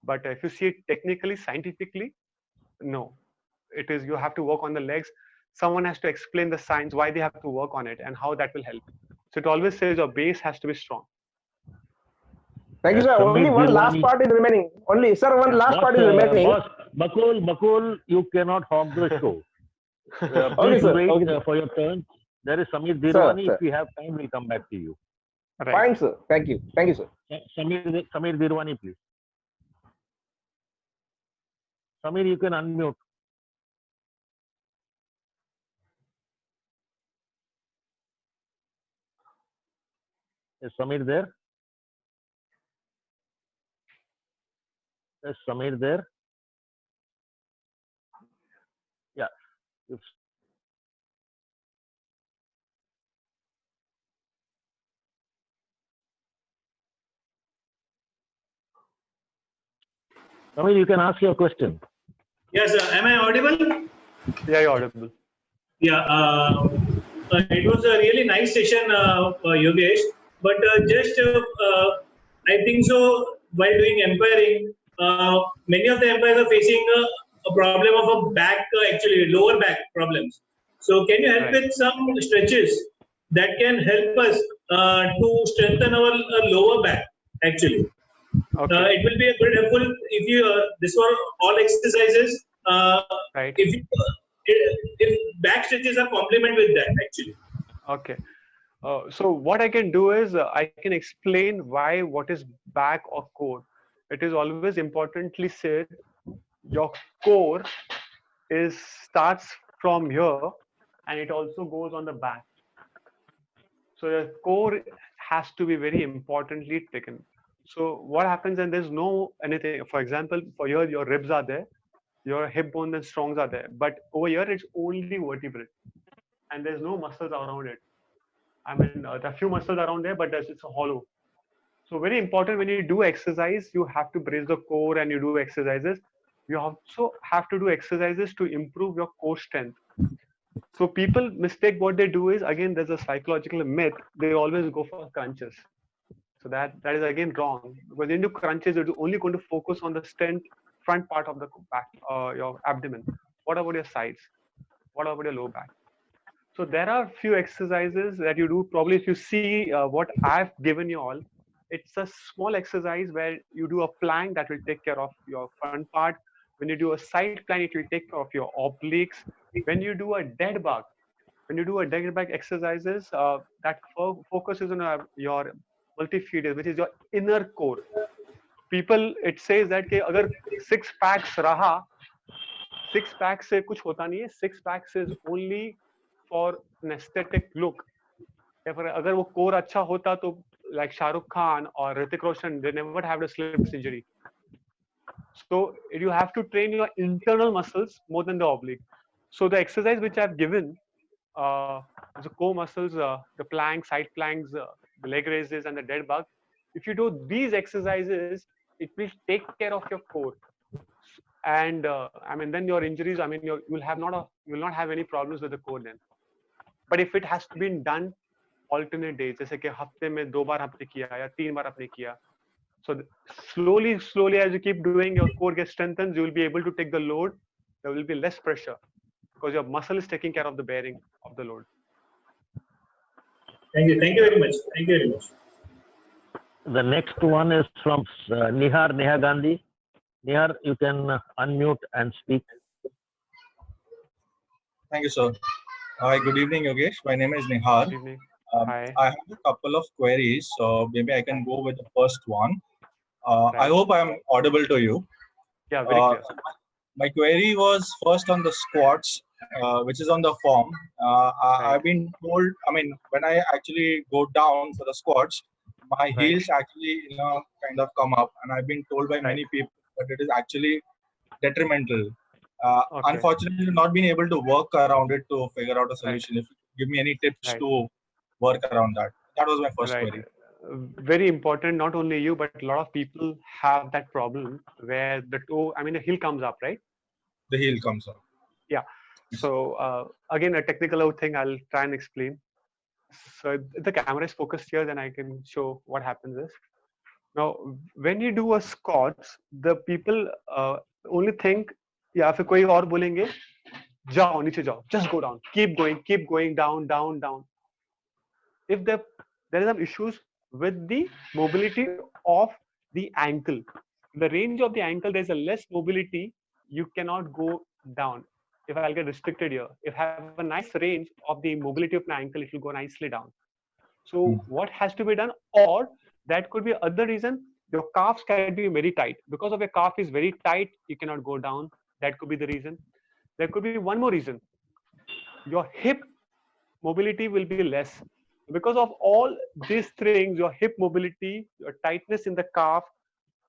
But if you see it technically, scientifically, no, it is you have to work on the legs. Someone has to explain the science, why they have to work on it, and how that will help. So it always says your base has to be strong. Thank you, sir. Only one last part is remaining. Only, sir, one last part is remaining. Boss, Bakul, you cannot hog the show. Please wait for your turn. There is Samir Dirwani. If we have time, we'll come back to you. Right. Fine, sir. Thank you. Thank you, sir. Samir Dirwani, please. Samir, you can unmute. Is Samir there? Is Samir there? Yeah. Samir, you can ask your question. Yes, am I audible? Yeah, you're audible. Yeah, it was a really nice session, Yogesh. But I think so. While doing umpiring, many of the umpires are facing a problem of a back, actually lower back problems. So, can you help with some stretches that can help us to strengthen our lower back? Actually, it will be a good helpful if you this were all exercises. If back stretches are complement with that actually. Okay. So what I can do is I can explain what is back or core. It is always importantly said your core starts from here and it also goes on the back. So the core has to be very importantly taken. So what happens, and there's no anything, for example, for your ribs are there, your hip bone and strongs are there, but over here it's only vertebrate and there's no muscles around it. I mean, there are a few muscles around there, but it's a hollow. So very important when you do exercise, you have to brace the core and you do exercises. You also have to do exercises to improve your core strength. So people mistake what they do is, again, there's a psychological myth. They always go for crunches. So that is again wrong. Because when you do crunches, you're only going to focus on the front part of the back, your abdomen. What about your sides? What about your low back? So there are few exercises that you do. Probably if you see what I've given you all, it's a small exercise where you do a plank that will take care of your front part. When you do a side plank, it will take care of your obliques. When you do a dead bug, when you do a dead bug exercises, that focuses on your multifidus, which is your inner core. People, it says that कि अगर six packs रहा, six packs से कुछ होता नहीं है. Six packs is only for an aesthetic look. अगर वो core अच्छा होता तो like Shahrukh Khan or Hrithik Roshan, they never have a slip injury. So you have to train your internal muscles more than the oblique. So the exercise which I've given, the core muscles, the planks, side planks, the leg raises, and the dead bug. If you do these exercises, it will take care of your core. And I mean, then your injuries. I mean, you will not have any problems with the core then. But if it has been done alternate days, जैसे कि हफ्ते में 2 बार आपने किया या 3 बार आपने किया, so slowly as you keep doing, your core gets strengthened. You will be able to take the load. There will be less pressure because your muscle is taking care of the bearing of the load. Thank you very much. Thank you very much. The next one is from Neha Gandhi. Nihar, you can unmute and speak. Thank you, sir. Hi, good evening, Yogesh. My name is Nihar. Good evening. Hi. I have a couple of queries, so maybe I can go with the first one. I hope I'm audible to you. Yeah, very clear. My query was first on the squats, which is on the form. I've been told, I mean, when I actually go down for the squats, my heels actually, kind of come up, and I've been told by many people that it is actually detrimental. Unfortunately, not been able to work around it to figure out a solution. If you give me any tips to work around that. That was my first query. Very important. Not only you, but a lot of people have that problem where the toe, I mean, the heel comes up, right? The heel comes up. Yeah. So again, a technical thing I'll try and explain. So if the camera is focused here, then I can show what happens is. Now, when you do a squats, the people only think, या फिर कोई और बोलेंगे, जाओ नीचे जाओ, just go down, keep going, down. If there are some issues with the mobility of the ankle, the range of the ankle, there's a less mobility, you cannot go down. If I'll get restricted here, if I have a nice range of the mobility of my ankle, it will go nicely down. So what has to be done? Or that could be other reason, your calves can be very tight. Because of your calf is very tight, you cannot go down. That could be the reason. There could be one more reason. Your hip mobility will be less. Because of all these things, your hip mobility, your tightness in the calf,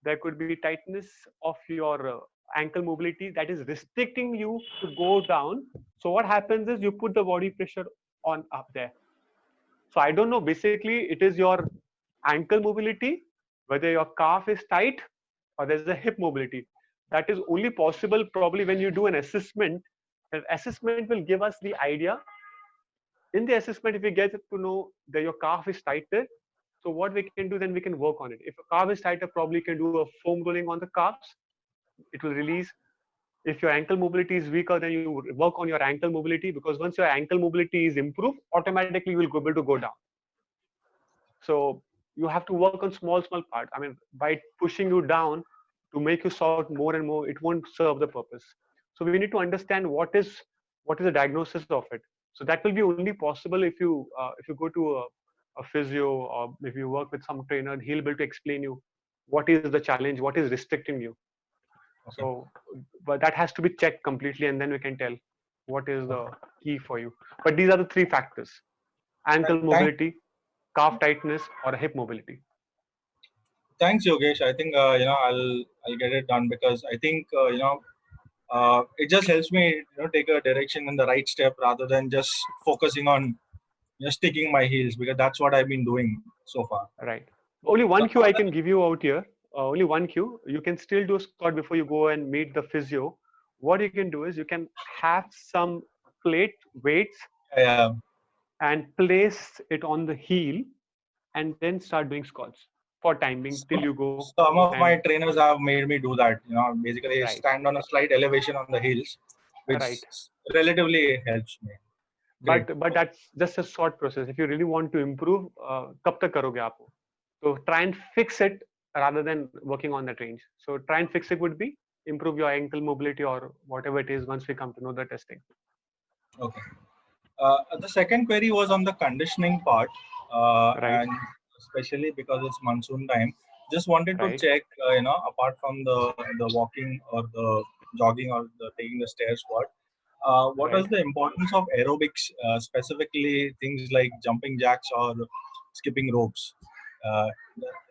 there could be tightness of your ankle mobility that is restricting you to go down. So what happens is you put the body pressure on up there. So I don't know, basically it is your ankle mobility, whether your calf is tight or there's a hip mobility. That is only possible probably when you do an assessment. The assessment will give us the idea. In the assessment, if we get to know that your calf is tighter, so what we can do, then we can work on it. If a calf is tighter, probably you can do a foam rolling on the calves. It will release. If your ankle mobility is weaker, then you work on your ankle mobility, because once your ankle mobility is improved, automatically you will be able to go down. So you have to work on small parts. I mean, by pushing you down to make you sort more and more, it won't serve the purpose. So we need to understand what is the diagnosis of it. So that will be only possible if you go to a physio, or if you work with some trainer, he'll be able to explain you what is the challenge, what is restricting you. Okay. So, but that has to be checked completely, and then we can tell what is the key for you. But these are the 3 factors: ankle mobility, calf tightness, or hip mobility. Thanks, Yogesh. I think I'll get it done, because I think it just helps me take a direction in the right step rather than just focusing on just sticking my heels, because that's what I've been doing so far. Right. Only one cue I can give you out here. Only one cue. You can still do a squat before you go and meet the physio. What you can do is you can have some plate weights and place it on the heel, and then start doing squats for timing till you go. Some of my trainers have made me do that. Basically stand on a slight elevation on the heels, which relatively helps me. but that's just a short process. If you really want to improve, कब तक करोगे आप वो? So try and fix it rather than working on that range. So try and fix it would be improve your ankle mobility or whatever it is once we come to know the testing. Okay. The second query was on the conditioning part, and especially because it's monsoon time. Just wanted to check, apart from the walking or the jogging or the taking the stairs part, what is the importance of aerobics, specifically things like jumping jacks or skipping ropes? Uh,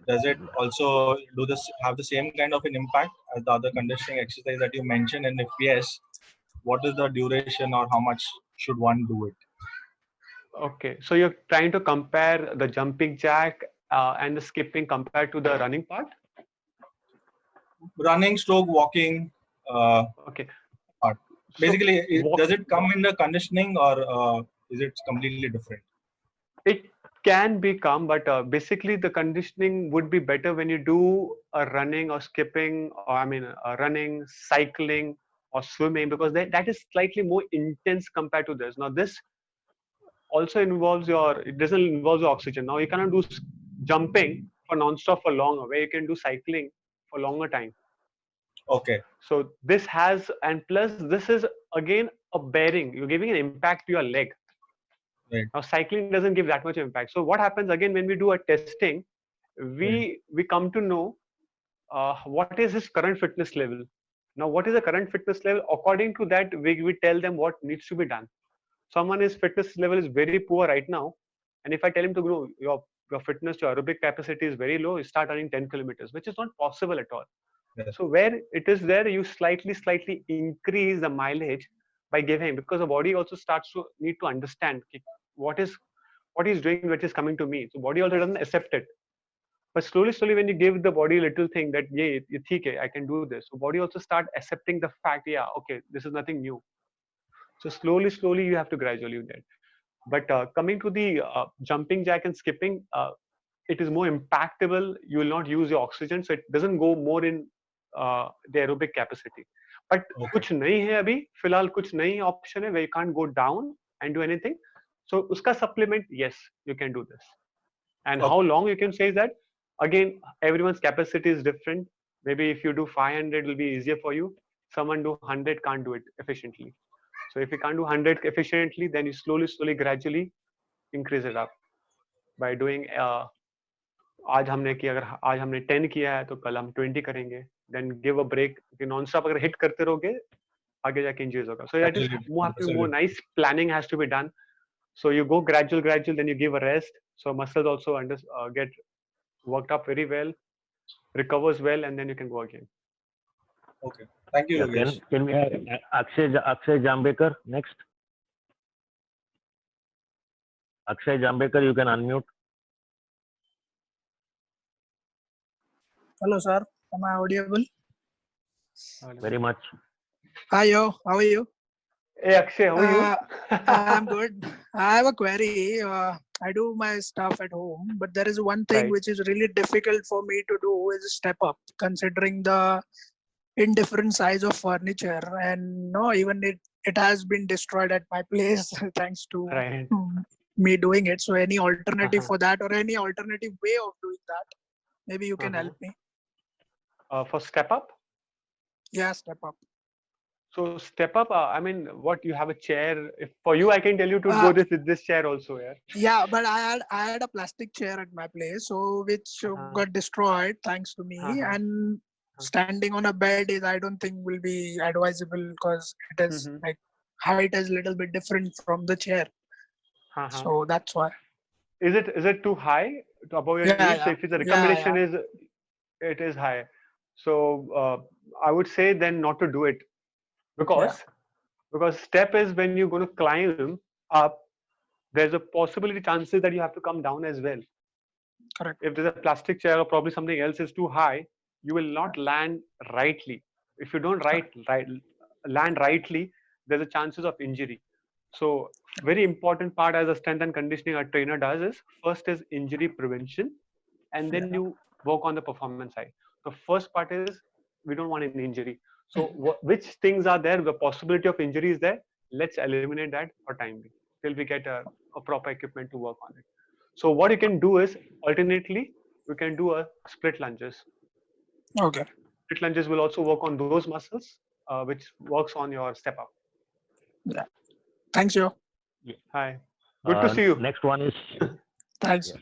does it also have the same kind of an impact as the other conditioning exercise that you mentioned? And if yes, what is the duration or how much should one do it? Okay, so you're trying to compare the jumping jack and the skipping compared to the running part? Running, stroke, walking. Okay. Part. Basically, does it come in the conditioning or is it completely different? It can become, but basically the conditioning would be better when you do a running or skipping, or running, cycling, or swimming, because that is slightly more intense compared to this. Now this also involves it doesn't involve the oxygen. Now you cannot do jumping for non-stop for longer, where you can do cycling for longer time. Okay. So this has, and plus this is again a bearing. You're giving an impact to your leg. Right. Now cycling doesn't give that much impact. So what happens again when we do a testing, we come to know what is his current fitness level. Now what is the current fitness level? According to that, we tell them what needs to be done. Someone's fitness level is very poor right now, and if I tell him to grow your fitness, your aerobic capacity is very low, you start running 10 kilometers, which is not possible at all. Yes. So where it is there, you slightly increase the mileage by giving, because the body also starts to need to understand what he's doing, which is coming to me. So body also doesn't accept it. But slowly when you give the body a little thing that, yeah, I can do this. So body also start accepting the fact, yeah, okay, this is nothing new. So slowly you have to gradually do that. But coming to the jumping jack and skipping, it is more impactable. You will not use your oxygen, so it doesn't go more in the aerobic capacity. But कुछ नहीं है अभी फिलहाल कुछ नहीं option है where you can't go down and do anything. So उसका supplement, yes, you can do this. And how long you can say that? Again, everyone's capacity is different. Maybe if you do 500, it will be easier for you. Someone do 100 can't do it efficiently. So if you can't do 100 efficiently, then you slowly, gradually increase it up by doing. आज हमने 10 किया है तो कल हम 20 करेंगे. Then give a break. कि non-stop अगर hit करते रहोगे, आगे जाके injuries होगा. So that is more nice planning has to be done. So you go gradual, then you give a rest. So muscles also get worked up very well, recovers well, and then you can go again. Okay. Thank you, Yogesh. Can we have Akshay Jambekar next? Akshay Jambekar, you can unmute. Hello, sir. Am I audible? Very much. Hi, yo. How are you? Hey, Akshay, how are you? I'm good. I have a query. I do my stuff at home, but there is one thing which is really difficult for me to do is step up, considering the indifferent size of furniture, and no, even it has been destroyed at my place thanks to me doing it. So any alternative for that, or any alternative way of doing that? Maybe you can help me. For step up? Yeah, step up. So step up. What you have a chair? If for you, I can tell you to go with this chair also. Yeah. Yeah, but I had a plastic chair at my place, so which got destroyed thanks to me. And standing on a bed is, I don't think, will be advisable because it is like height is a little bit different from the chair. So that's why. Is it too high above your knees? So if the recommendation is it is high, so I would say then not to do it. Because step is when you're going to climb up, there's a possibility chances that you have to come down as well. Correct. If there's a plastic chair or probably something else is too high, you will not land rightly. If you don't land rightly, there's a chances of injury. So very important part as a strength and conditioning a trainer does is first is injury prevention, and then you work on the performance side. The first part is we don't want an injury. So which things are there? The possibility of injury is there. Let's eliminate that for time being. till we get a proper equipment to work on it. So what you can do is alternately, you can do a split lunges. Okay. Split lunges will also work on those muscles, which works on your step up. Yeah. Thanks, Joe. Hi. Good to see you. Next one is Thanks.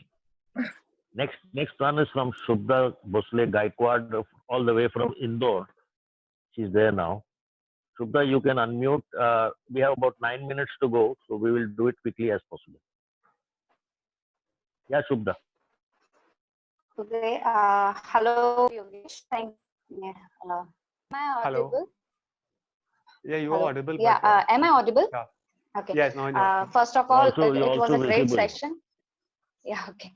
next one is from Subhra Bhosle Gaikwad, all the way from Indore. She's there now. Subhra, you can unmute. We have about 9 minutes to go, so we will do it quickly as possible. Yeah, Subhra. Okay. Hello, Yogesh. Thank you. Yeah, hello. Am I Hello. audible? Yeah, you Hello? are audible. Yeah. But, Am I audible? yeah. Okay. Yes, now you're audible. First of all, Also, you're it was also a great visible. session. Yeah. Okay.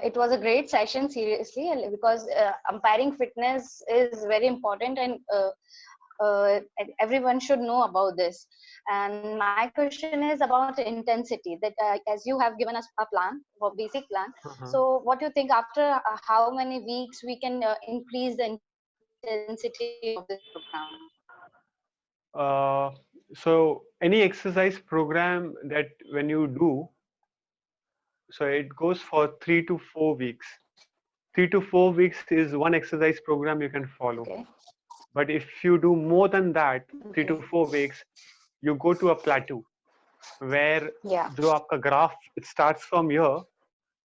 It was a great session, seriously, because umpiring fitness is very important, and everyone should know about this. And my question is about intensity. That as you have given us a plan, a basic plan. So, what do you think after how many weeks we can increase the intensity of this program? So any exercise program that when you do, so it goes for 3 to 4 weeks. 3 to 4 weeks is one exercise program you can follow. Okay. But if you do more than that, 3 to 4 weeks, you go to a plateau where जो आपका graph, it starts from here.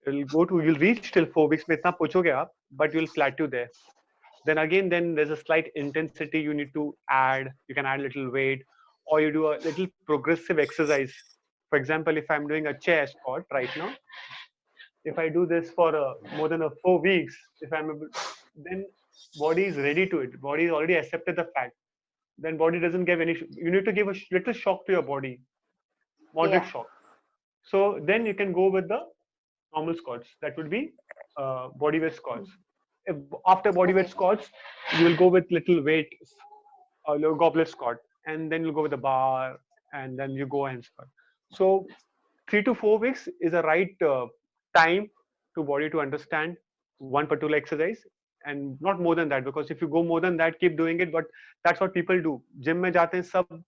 You'll reach till 4 weeks में इतना पहुंचोगे आप, but you'll plateau there. Then there's a slight intensity you need to add. You can add a little weight, or you do a little progressive exercise. For example, if I'm doing a chair squat right now, if I do this for more than 4 weeks, if I'm able, then body is ready to it. Body is already accepted the fact. Then body doesn't give any. You need to give a little shock to your body, moderate shock. So then you can go with the normal squats. That would be body weight squats. If after body weight squats, you will go with little weight, goblet squat, and then you'll go with the bar, and then you go and squat. So 3 to 4 weeks is a right time to body to understand one particular exercise, and not more than that, because if you go more than that, keep doing it. But that's what people do. Gym में जाते हैं सब,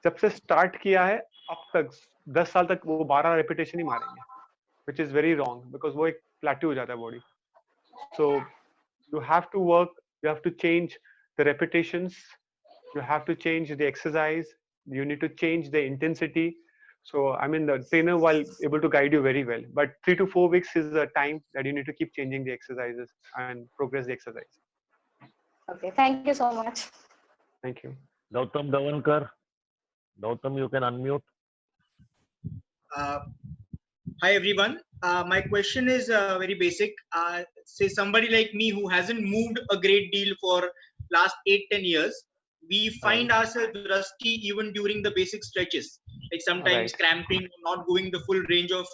जब से start किया है अब तक 10 साल तक वो 12 repetition ही मारेंगे, which is very wrong, because वो एक plateau हो जाता है body. So you have to work, you have to change the repetitions, you have to change the exercise, you need to change the intensity. So I mean, the trainer will able to guide you very well, but 3 to 4 weeks is the time that you need to keep changing the exercises and progress the exercise. Okay, thank you so much. Thank you. Gautam Davankar. Gautam, you can unmute. Hi everyone. My question is very basic. Say somebody like me who hasn't moved a great deal for last 8-10 years, we find ourselves rusty even during the basic stretches, like sometimes cramping, not going the full range of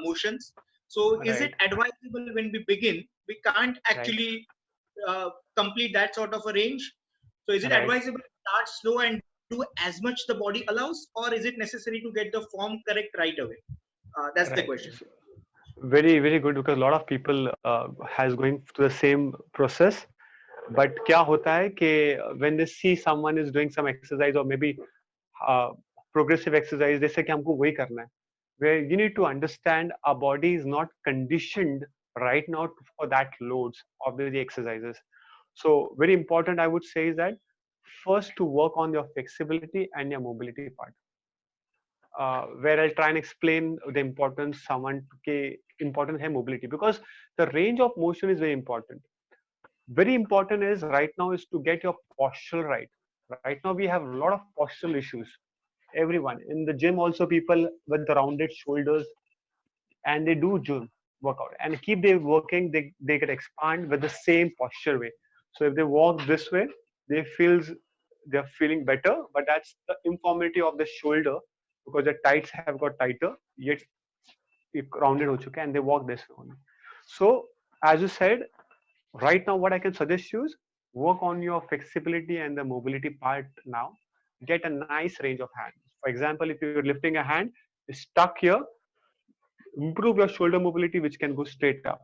motions. So is it advisable when we begin, we can't actually complete that sort of a range? So is it advisable to start slow and do as much the body allows, or is it necessary to get the form correct right away? That's the question. Very, very good, because a lot of people has going through the same process. But क्या होता है कि when they see someone is doing some exercise or maybe progressive exercise, they say कि हमको वही करना है. Where you need to understand our body is not conditioned right now for that loads of the exercises. So very important, I would say, is that first to work on your flexibility and your mobility part. Where I'll try and explain the importance important है mobility, because the range of motion is very important. Very important is right now is to get your posture right. Right now we have a lot of postural issues. Everyone in the gym, also people with the rounded shoulders, and they do gym workout and keep they working, they get expand with the same posture way. So if they walk this way, they're feeling better, but that's the informality of the shoulder, because the tights have got tighter, yet rounded ho chuka, and they walk this way only. So as you said, right now what I can suggest you is work on your flexibility and the mobility part now. Get a nice range of hands. For example, if you're lifting a hand, stuck here, improve your shoulder mobility, which can go straight up.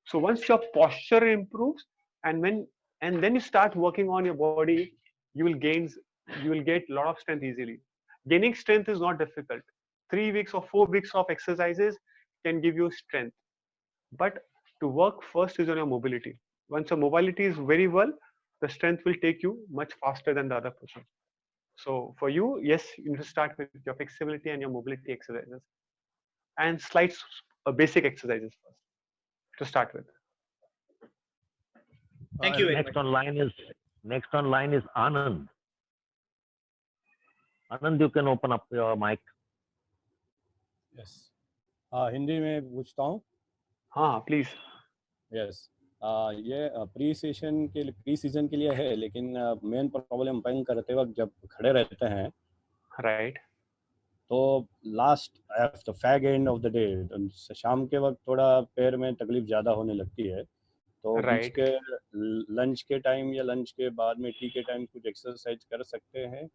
So once your posture improves, and then you start working on your body, you will get a lot of strength easily. Gaining strength is not difficult. 3 weeks or 4 weeks of exercises can give you strength. But to work first is on your mobility. Once your mobility is very well, the strength will take you much faster than the other person. So for you, yes, you need to start with your flexibility and your mobility exercises and slight basic exercises first to start with. Thank you very Next much. next on line is Anand. Anand, you can open up your mic. Yes Hindi में पूछता हूँ. हाँ please. Yes ये pre season के लिए है, लेकिन main problem umpiring करते वक्त जब खड़े रहते हैं, राइट, तो last at the fag end of the day शाम के वक्त थोड़ा पैर में तकलीफ ज़्यादा होने लगती है. तो बीच के लंच के टाइम या लंच के बाद में टी के टाइम कुछ एक्सरसाइज कर सकते हैं.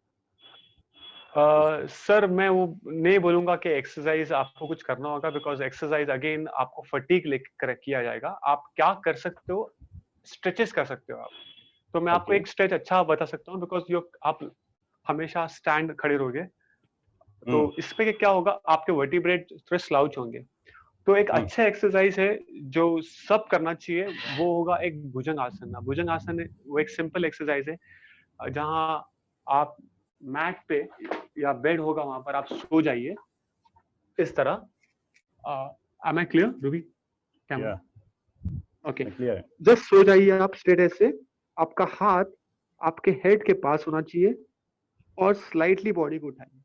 सर मैं वो नहीं बोलूंगा कि एक्सरसाइज आपको कुछ करना होगा, बिकॉज एक्सरसाइज अगेन आपको फटीग लेकर किया जाएगा. आप क्या कर सकते हो, स्ट्रेचेस कर सकते हो आप. तो मैं आपको एक स्ट्रेच अच्छा बता सकता हूँ, बिकॉज आप हमेशा स्टैंड खड़े रहोगे, तो इस पे क्या होगा, आपके वर्टिब्रेट थोड़े स्लाउच होंगे. तो एक अच्छा एक्सरसाइज है जो सब करना चाहिए, वो होगा एक भुजंग आसन. भुजंग आसन वो एक सिंपल एक्सरसाइज है जहाँ आप मैट पे या बेड होगा वहां पर आप सो जाइए इस तरह. am I clear, Ruby? Camera okay. Just so जाइए आप स्ट्रेट ऐसे. आपका हाथ आपके हेड के पास होना चाहिए और स्लाइटली बॉडी को उठाइए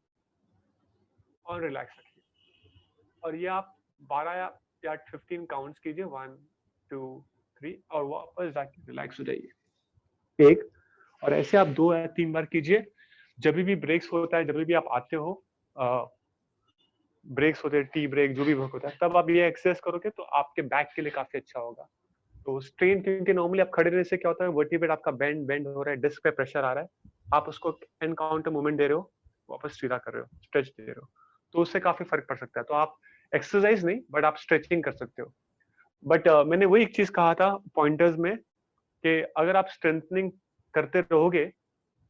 और रिलैक्स रखिए. और ये आप 12 या 15 काउंट्स कीजिए, 1 2 3, और वापस जाके रिलैक्स हो जाइए एक. और ऐसे आप 2 या 3 बार कीजिए. जब भी ब्रेक्स होता है, जब भी आप आते हो, ब्रेक्स होते हैं, टी ब्रेक जो भी होता है, तब आप ये एक्सरसाइज करोगे तो आपके बैक के लिए काफी अच्छा होगा. तो स्ट्रेन, क्योंकि नॉर्मली आप खड़े रहने से क्या होता है, वर्टिब्रेट आपका बेंड हो रहा है, डिस्क पे प्रेशर आ रहा है, आप उसको एनकाउंटर मूवमेंट दे रहे हो, वापस सीधा कर रहे हो, स्ट्रेच दे रहे हो, तो उससे काफी फर्क पड़ सकता है. तो आप एक्सरसाइज नहीं बट आप स्ट्रेचिंग कर सकते हो. बट मैंने वही एक चीज कहा था पॉइंटर्स में कि अगर आप स्ट्रेंथनिंग करते रहोगे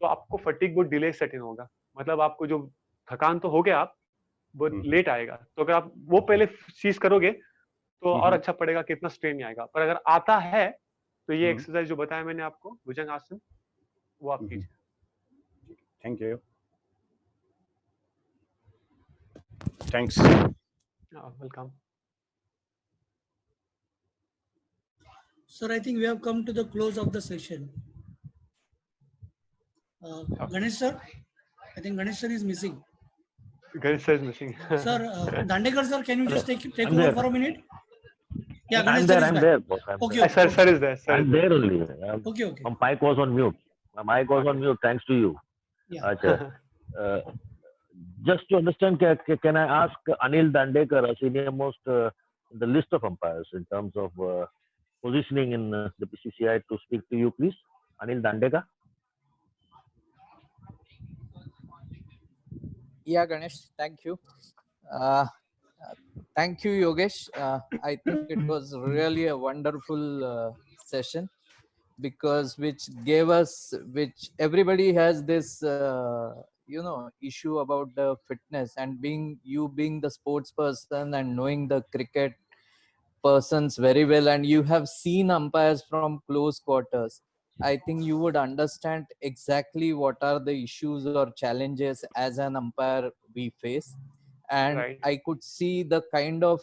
तो आपको फटीग बहुत डिले सेटिंग होगा. मतलब आपको जो थकान तो हो गया, आप बहुत लेट आएगा. तो अगर आप वो पहले चीज करोगे तो और अच्छा पड़ेगा कि इतना स्ट्रेन नहीं आएगा. पर अगर आता है तो ये एक्सरसाइज जो बताया मैंने आपको, भुजंग आसन, वो आप कीजिए. Thank you. Thanks. Welcome. Sir, I think we have come to the close of the session. Ganesh sir, I think Ganesh sir is missing. Ganesh sir is missing. Sir, Dandekar sir, can you just take I'm over there. for a minute? Yeah, I'm Ganesh there. sir is I'm back. there, boss. I'm Okay, there. okay. Sir is there. Sir I'm is there. there only. Okay. My mic was on mute. My mic was on mute thanks to you. Yeah. Just to understand, can I ask Anil Dandekar, a senior most in the list of umpires in terms of positioning in the BCCI, to speak to you, please? Anil Dandekar. Yeah, Ganesh, thank you. Thank you, Yogesh. I think it was really a wonderful session, because which everybody has this issue about the fitness, and being the sports person and knowing the cricket persons very well, and you have seen umpires from close quarters, I think you would understand exactly what are the issues or challenges as an umpire we face. And Right. I could see the kind of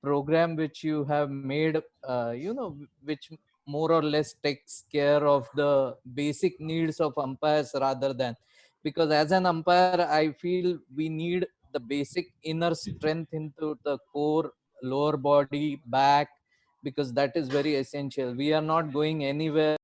program which you have made, which more or less takes care of the basic needs of umpires, rather than, because as an umpire I feel we need the basic inner strength into the core, lower body, back, because that is very essential. We are not going anywhere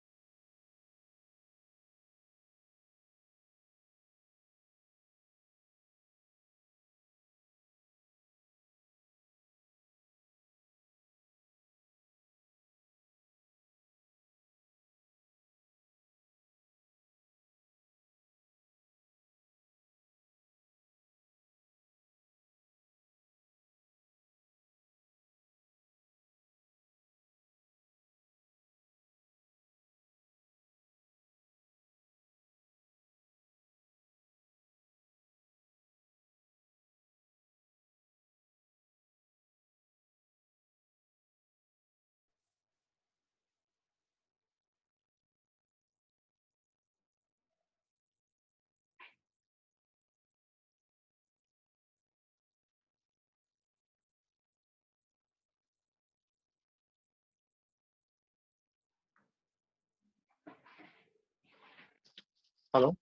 Hello.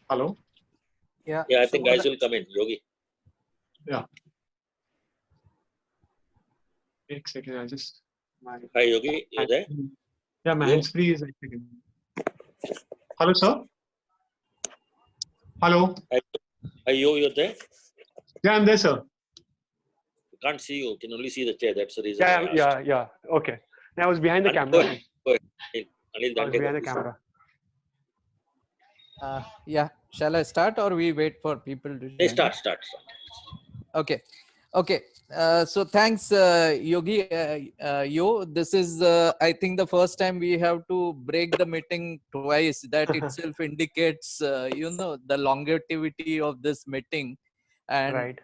Hello. Yeah. Yeah, I So think what? guys will come in. Yogi. Yeah. Wait a second. I just my. Hi, Yogi. You there? Yeah, my Yo. hands free is active. Hello, sir. Hello. Hi, yo, you're there? Yeah, I'm there, sir. Can't see you. Can only see the chair. That's the reason Yeah, I asked. yeah. Okay. I was behind the Anil, camera. go ahead. Anil, I was Dande, behind the please. camera. Yeah. Shall I start or we wait for people to Hey, join? start. Okay. Okay. So thanks, Yogi. Yo, this is, I think, the first time we have to break the meeting twice. That itself indicates, the longevity of this meeting. And Right.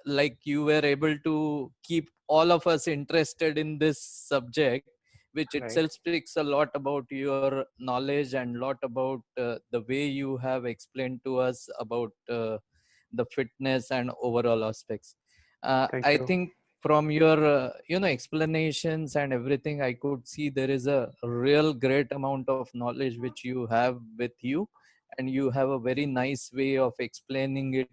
like you were able to keep all of us interested in this subject, which Right. itself speaks a lot about your knowledge and lot about the way you have explained to us about the fitness and overall aspects. Thank I you. think from your explanations and everything, I could see there is a real great amount of knowledge which you have with you, and you have a very nice way of explaining it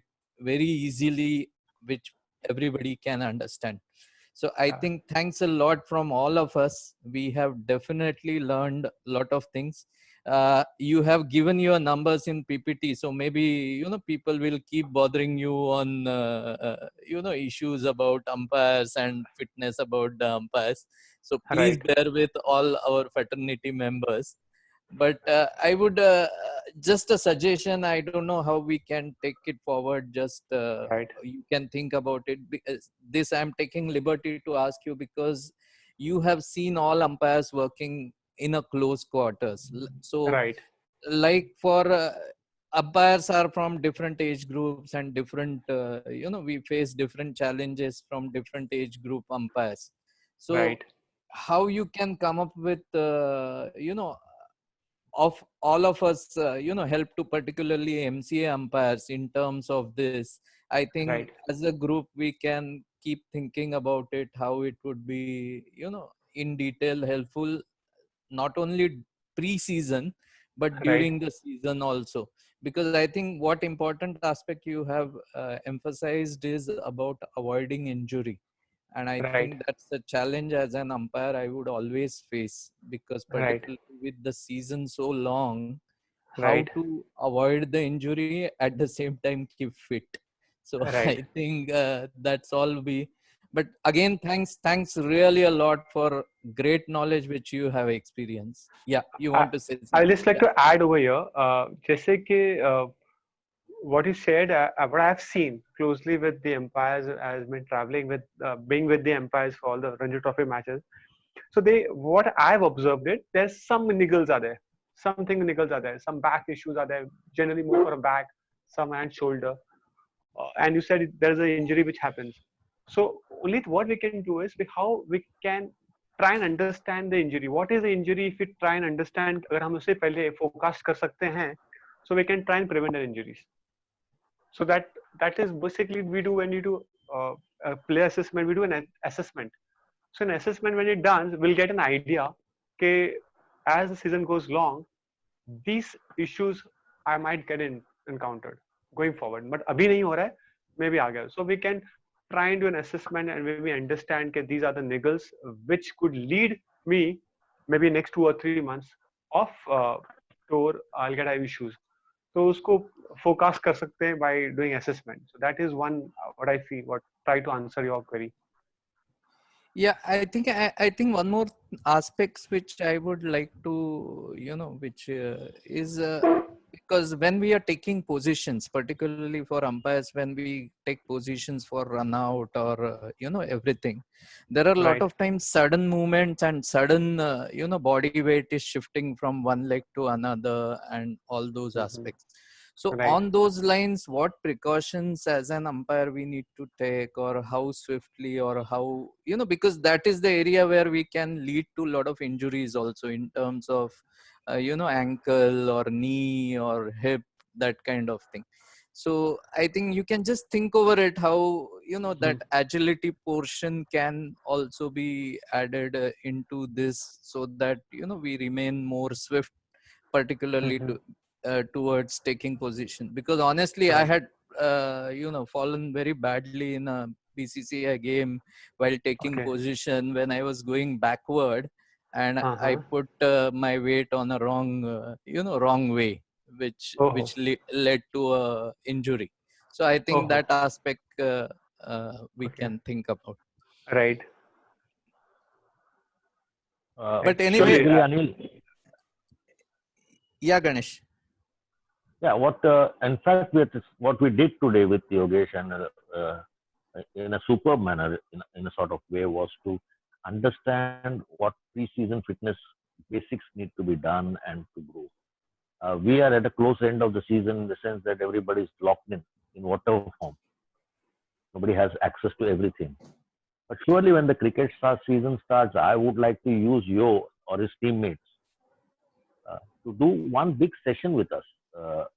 very easily, which everybody can understand. So I think thanks a lot from all of us. We have definitely learned a lot of things. You have given your numbers in PPT, so maybe people will keep bothering you on issues about umpires and fitness about the umpires. So please Right. bear with all our fraternity members. But I would just a suggestion. I don't know how we can take it forward. Just Right. you can think about it. Because this I'm taking liberty to ask you because you have seen all umpires working in a close quarters. So, Right. like for umpires are from different age groups and different. We face different challenges from different age group umpires. So, Right. how you can come up with of all of us help to particularly MCA umpires in terms of this. I think Right. as a group we can keep thinking about it, how it would be in detail helpful, not only pre-season but Right. during the season also. Because I think what important aspect you have emphasized is about avoiding injury, and I Right. think that's a challenge as an umpire I would always face, because Right. particularly with the season so long, how Right. to avoid the injury at the same time keep fit. So Right. I think that's all we. But again, thanks really a lot for great knowledge which you have experienced. Yeah, you I want to say I something? just like Yeah. to add over here. जैसे कि what you said, what I've seen closely with the umpires has been traveling with being with the umpires for all the Ranji Trophy matches. So what I've observed it, there's some niggles are there, something niggles are there, some back issues are there, generally more for a back, some hand shoulder, and you said there's an injury which happens. So only what we can do is how we can try and understand the injury. What is the injury? If we try and understand, अगर हम उससे पहले forecast कर सकते हैं, so we can try and prevent the injuries. So that is basically we do when you do a player assessment. We do an assessment. So an assessment when it done, we'll get an idea. Okay, as the season goes long, these issues I might get encountered going forward. But abhi nahi ho raha hai, maybe aa gaya. So we can try and do an assessment and maybe understand that these are the niggles which could lead me maybe next 2 or 3 months of tour I'll get issues. तो उसको forecast कर सकते हैं by doing assessment. So that is one what I feel. What try to answer your query. Yeah, I think one more aspects which I would like to which is because when we are taking positions, particularly for umpires, when we take positions for run out or everything, there are a lot Right. of times sudden movements and sudden body weight is shifting from one leg to another and all those aspects. So Right. on those lines, what precautions as an umpire we need to take, or how swiftly, or how, because that is the area where we can lead to a lot of injuries also in terms of, ankle or knee or hip, that kind of thing. So I think you can just think over it, how, that agility portion can also be added into this, so that, we remain more swift particularly towards taking position, because honestly I had fallen very badly in a BCCI game while taking position when I was going backward, and I put my weight on a wrong way, which led to a injury. So I think that aspect we can think about. Right. But anyway, Basically, Anil, yeah, Ganesh. yeah, in fact, what we did today with Yogesh and in a superb manner, in a sort of way, was to understand what pre-season fitness basics need to be done and to grow. We are at a close end of the season in the sense that everybody is locked in whatever form. Nobody has access to everything. But surely when the cricket season starts, I would like to use Yo or his teammates to do one big session with us.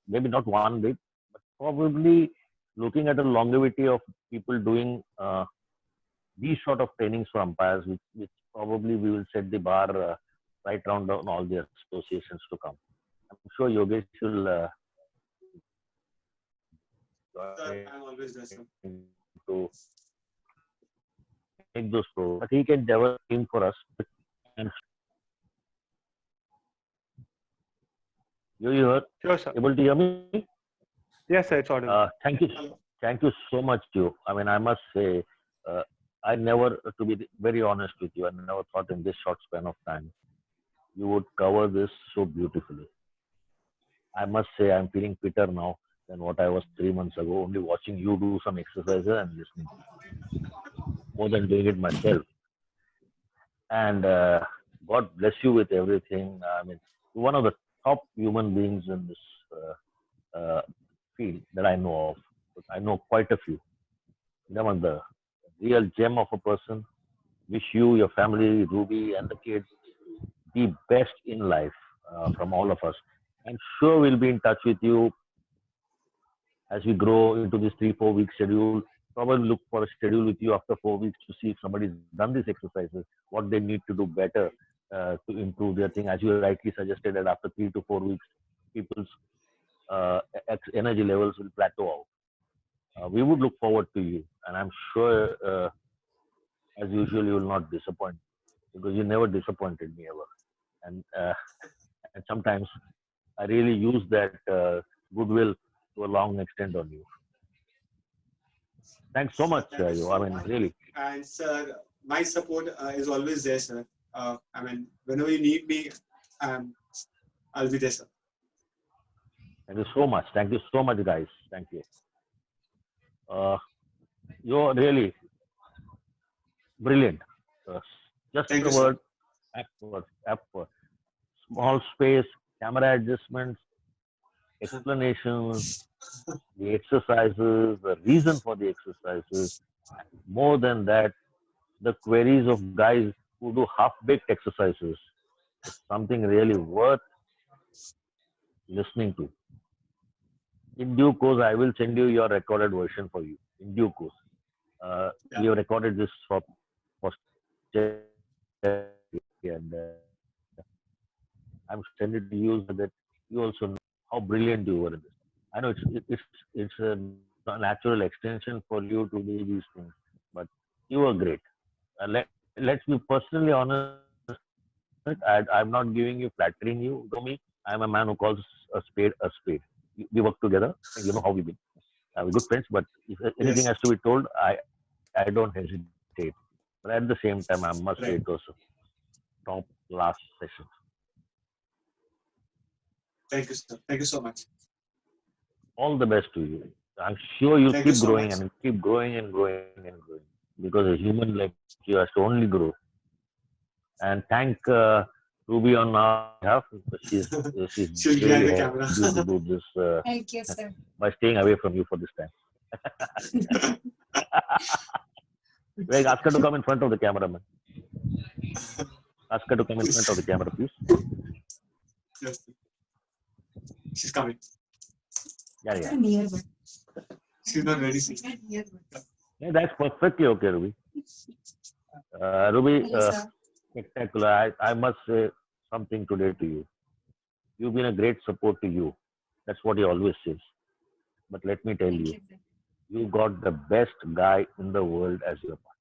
Maybe not one big, but probably looking at the longevity of people doing these sort of trainings for umpires, which probably we will set the bar right round on all the associations to come. I'm sure Yogesh will I'm always there, sir. to make those programs. But he can develop a team for us. And you are able to hear me? Yes, sir, it's audible. Thank you so much, you. I mean, I must say, I never, to be very honest with you, I never thought in this short span of time you would cover this so beautifully. I must say, I'm feeling fitter now than what I was 3 months ago, only watching you do some exercises and listening, more than doing it myself. And God bless you with everything. I mean, you're one of the top human beings in this field that I know of. I know quite a few. You're the real gem of a person. Wish you, your family, Ruby, and the kids the best in life from all of us. I'm sure we'll be in touch with you as we grow into this 3-4 week schedule. Probably look for a schedule with you after 4 weeks to see if somebody's done these exercises, what they need to do better to improve their thing. As you rightly suggested, that after 3 to 4 weeks, people's energy levels will plateau out. We would look forward to you, and I'm sure, as usual, you will not disappoint, because you never disappointed me ever. And sometimes I really use that goodwill to a long extent on you. Thanks so much, you. I mean, really. And sir, my support is always there, sir. I mean, whenever you need me, I'll be there, sir. Thank you so much. Thank you so much, guys. Thank you. You're really brilliant. Just Thank the you, word, effort. Small space, camera adjustments, explanations, the exercises, the reason for the exercises. More than that, the queries of guys who do half-baked exercises. It's something really worth listening to. In due course, I will send you your recorded version for you. In due course. We have recorded this for and I'm sending it to you so that you also know how brilliant you were in this. I know it's a natural extension for you to do these things, but you were great. Let's be personally honest. I'm not giving you, flattering you. To me, I'm a man who calls a spade a spade. We work together, and you know how we've been. We're good friends, but if anything has to be told, I don't hesitate. But at the same time, I must say it was a top last session. Thank you, sir. Thank you so much. All the best to you. I'm sure you'll Thank keep you so growing much. and keep growing and growing and growing, because a human like you has to only grow. And thank Ruby on our behalf. She's She'll really behind the helped camera. you to do this Thank you, sir. by staying away from you for this time. Wait, ask her to come in front of the camera, man. Ask her to come in front of the camera, please. Yes. She's coming. Yeah. She's not ready. Yeah, that's perfectly okay, Ruby. Ruby, spectacular. I must say something today to you. You've been a great support to you. That's what he always says. But let me tell you, you got the best guy in the world as your partner.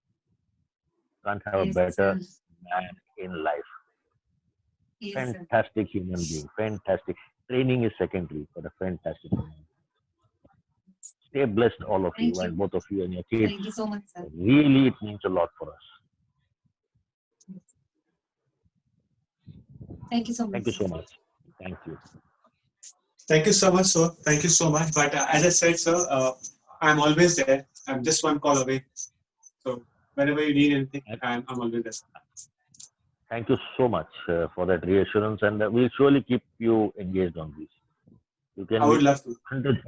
Can't have a better man in life. Fantastic human being. Fantastic. Training is secondary, but a fantastic human being. Stay blessed, all of you, and both of you and your kids. Thank you so much, sir. Really, it means a lot for us. Thank you so much. Thank you so much. Thank you. Thank you so much, sir. Thank you so much. But as I said, sir, I'm always there. I'm just one call away. So whenever you need anything, I'm always there. Thank you so much for that reassurance, and we'll surely keep you engaged on this. You can I would be love to. 100%.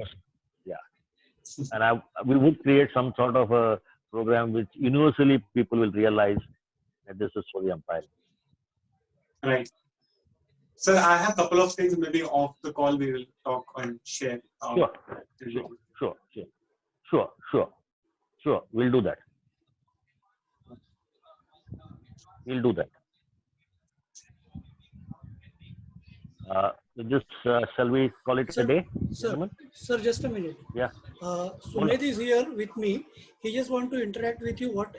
Yeah. And we would create some sort of a program which universally people will realize that this is for the umpiring. Right. Sir, I have a couple of things maybe off the call we will talk and share. Sure. We'll do that. Shall we call it a day? Sir, just a minute. Yeah. Sumedh is here with me. He just want to interact with you. What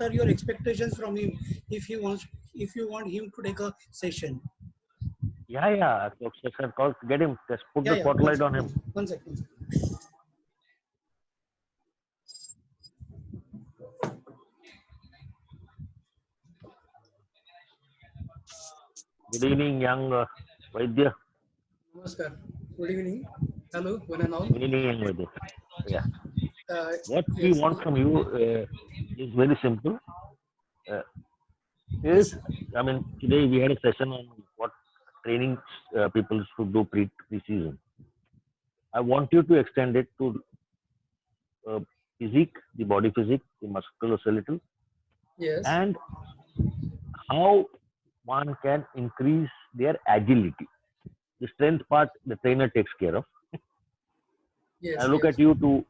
are your expectations from him if you want him to take a session? Yeah. Get him. Just put the spotlight on him. One second. Good evening, young Vaidya. Namaskar. Good evening. Hello, one and all. Good evening, young Vaidya. Yeah. What we yes. want from you is very simple. Today we had a session on what training people should do pre-season. I want you to extend it to physique, the body physique, the musculoskeletal, Yes. and how one can increase their agility. The strength part, the trainer takes care of. Yes. I look at you to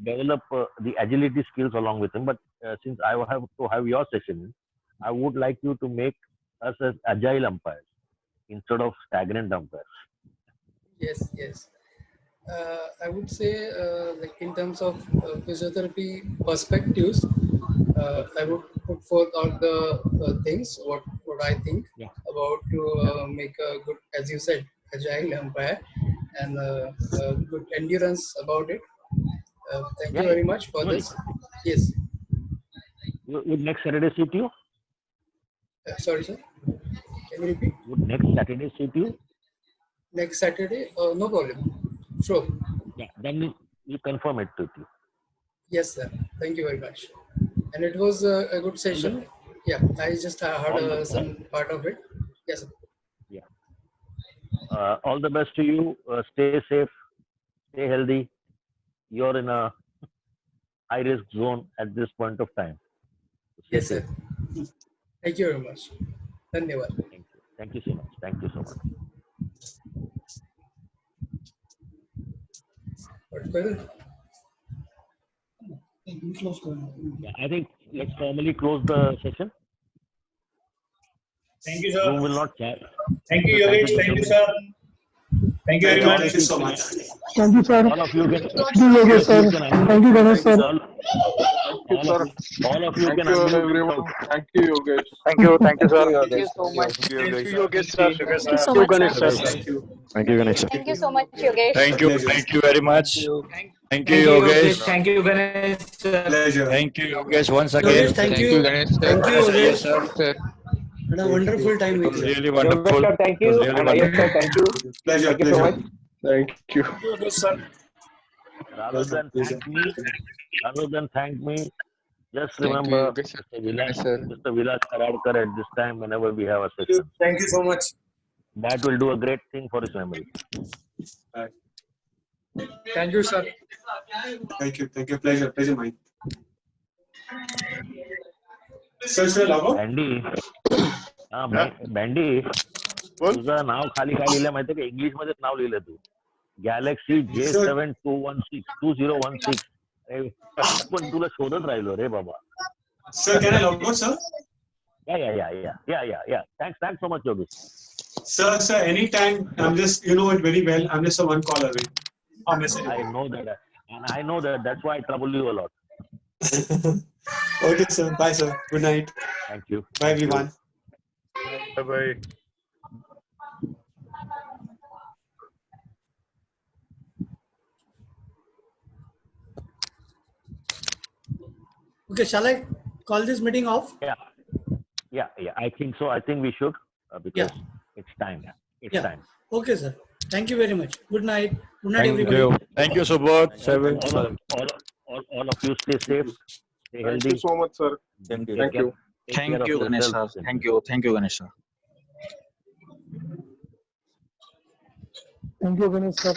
develop the agility skills along with him. But since I have to have your session, I would like you to make us as agile umpires instead of stagnant umpires. Yes. I would say, like in terms of physiotherapy perspectives, I would put forth all the things what I think about to make a good, as you said, agile umpire and good endurance about it. Thank you very much for this. Yes. Would next Saturday suit you? Sorry, sir. Can you repeat? Would next Saturday suit you? Next Saturday? No problem. Sure. Yeah, then we confirm it with you. Yes, sir. Thank you very much. And it was a good session. Yeah, I just heard some part of it. Yes, sir. Yeah. All the best to you. Stay safe. Stay healthy. You're in a high-risk zone at this point of time. Yes, sir. Thank you very much. Dhanyawad. Thank you so much. Thank you so much. Yeah, I think let's formally close the session. Thank you, sir. Room will not chat. Thank you, Yogesh. Thank you, sir. Thank you very much. Thank you so much. Thank you, sir. All of you can. Thank you, Yogesh, sir. Thank you, Ganesh, sir. All of you Thank can you, unmute everyone. yourself. Thank you, Yogesh. Thank you, sir. Thank you so much. Thank you, Yogesh. Thank you so much, Ganesh, sir. sir. Thank you. Thank you, Ganesh, sir. Thank you so much, Yogesh. Thank you very much. Thank you, Yogesh. Thank you, Ganesh. Pleasure. Thank you, Yogesh, once again. Yogesh, thank you. Thank you, Yes, Yogesh. sir. Had a wonderful time It with was you. really Yogesh, wonderful. sir, thank It was you. really And Ayush, wonderful. sir, thank you. Pleasure. Thank you so much. Thank you. Yogesh, sir. Rather than thank me, just Thank you, remember Yogesh, sir. Mr. Vilas Karadkar at this time whenever we have a session. Thank you so much. That will do a great thing for his memory. Thank you, sir. Thank you. Pleasure. Pleasure, mine. Sir, log बँडी बँडी तुझं नाव खाली काय लिहिलं माहितीये का? English मध्ये नाव लिहिलं तू Galaxy J7216 पण तुला शोधत राहिलो रे बाबा. Sir, can I log out, sir? Yeah. Thanks so much, Yogesh. Sir, anytime. I'm just, you know it very well. I'm just a one call away. Or message I away. know that, and I know that. That's why I trouble you a lot. Okay, sir. Bye, sir. Good night. Thank you. Bye, Thank you. everyone. Bye bye. Okay, shall I call this meeting off? Yeah. I think so. I think we should because it's time. It's Yeah. time. Okay, sir. Thank you very much. Good night. Good night, Thank everybody. you. Thank you, Subodh. All of you stay safe, stay Thank healthy. you so much, sir. Thank you. Thank you. Take care Thank of you, Ganesh sir. yourselves. Thank you. Thank you, Ganesh sir. Thank you, Ganesh sir.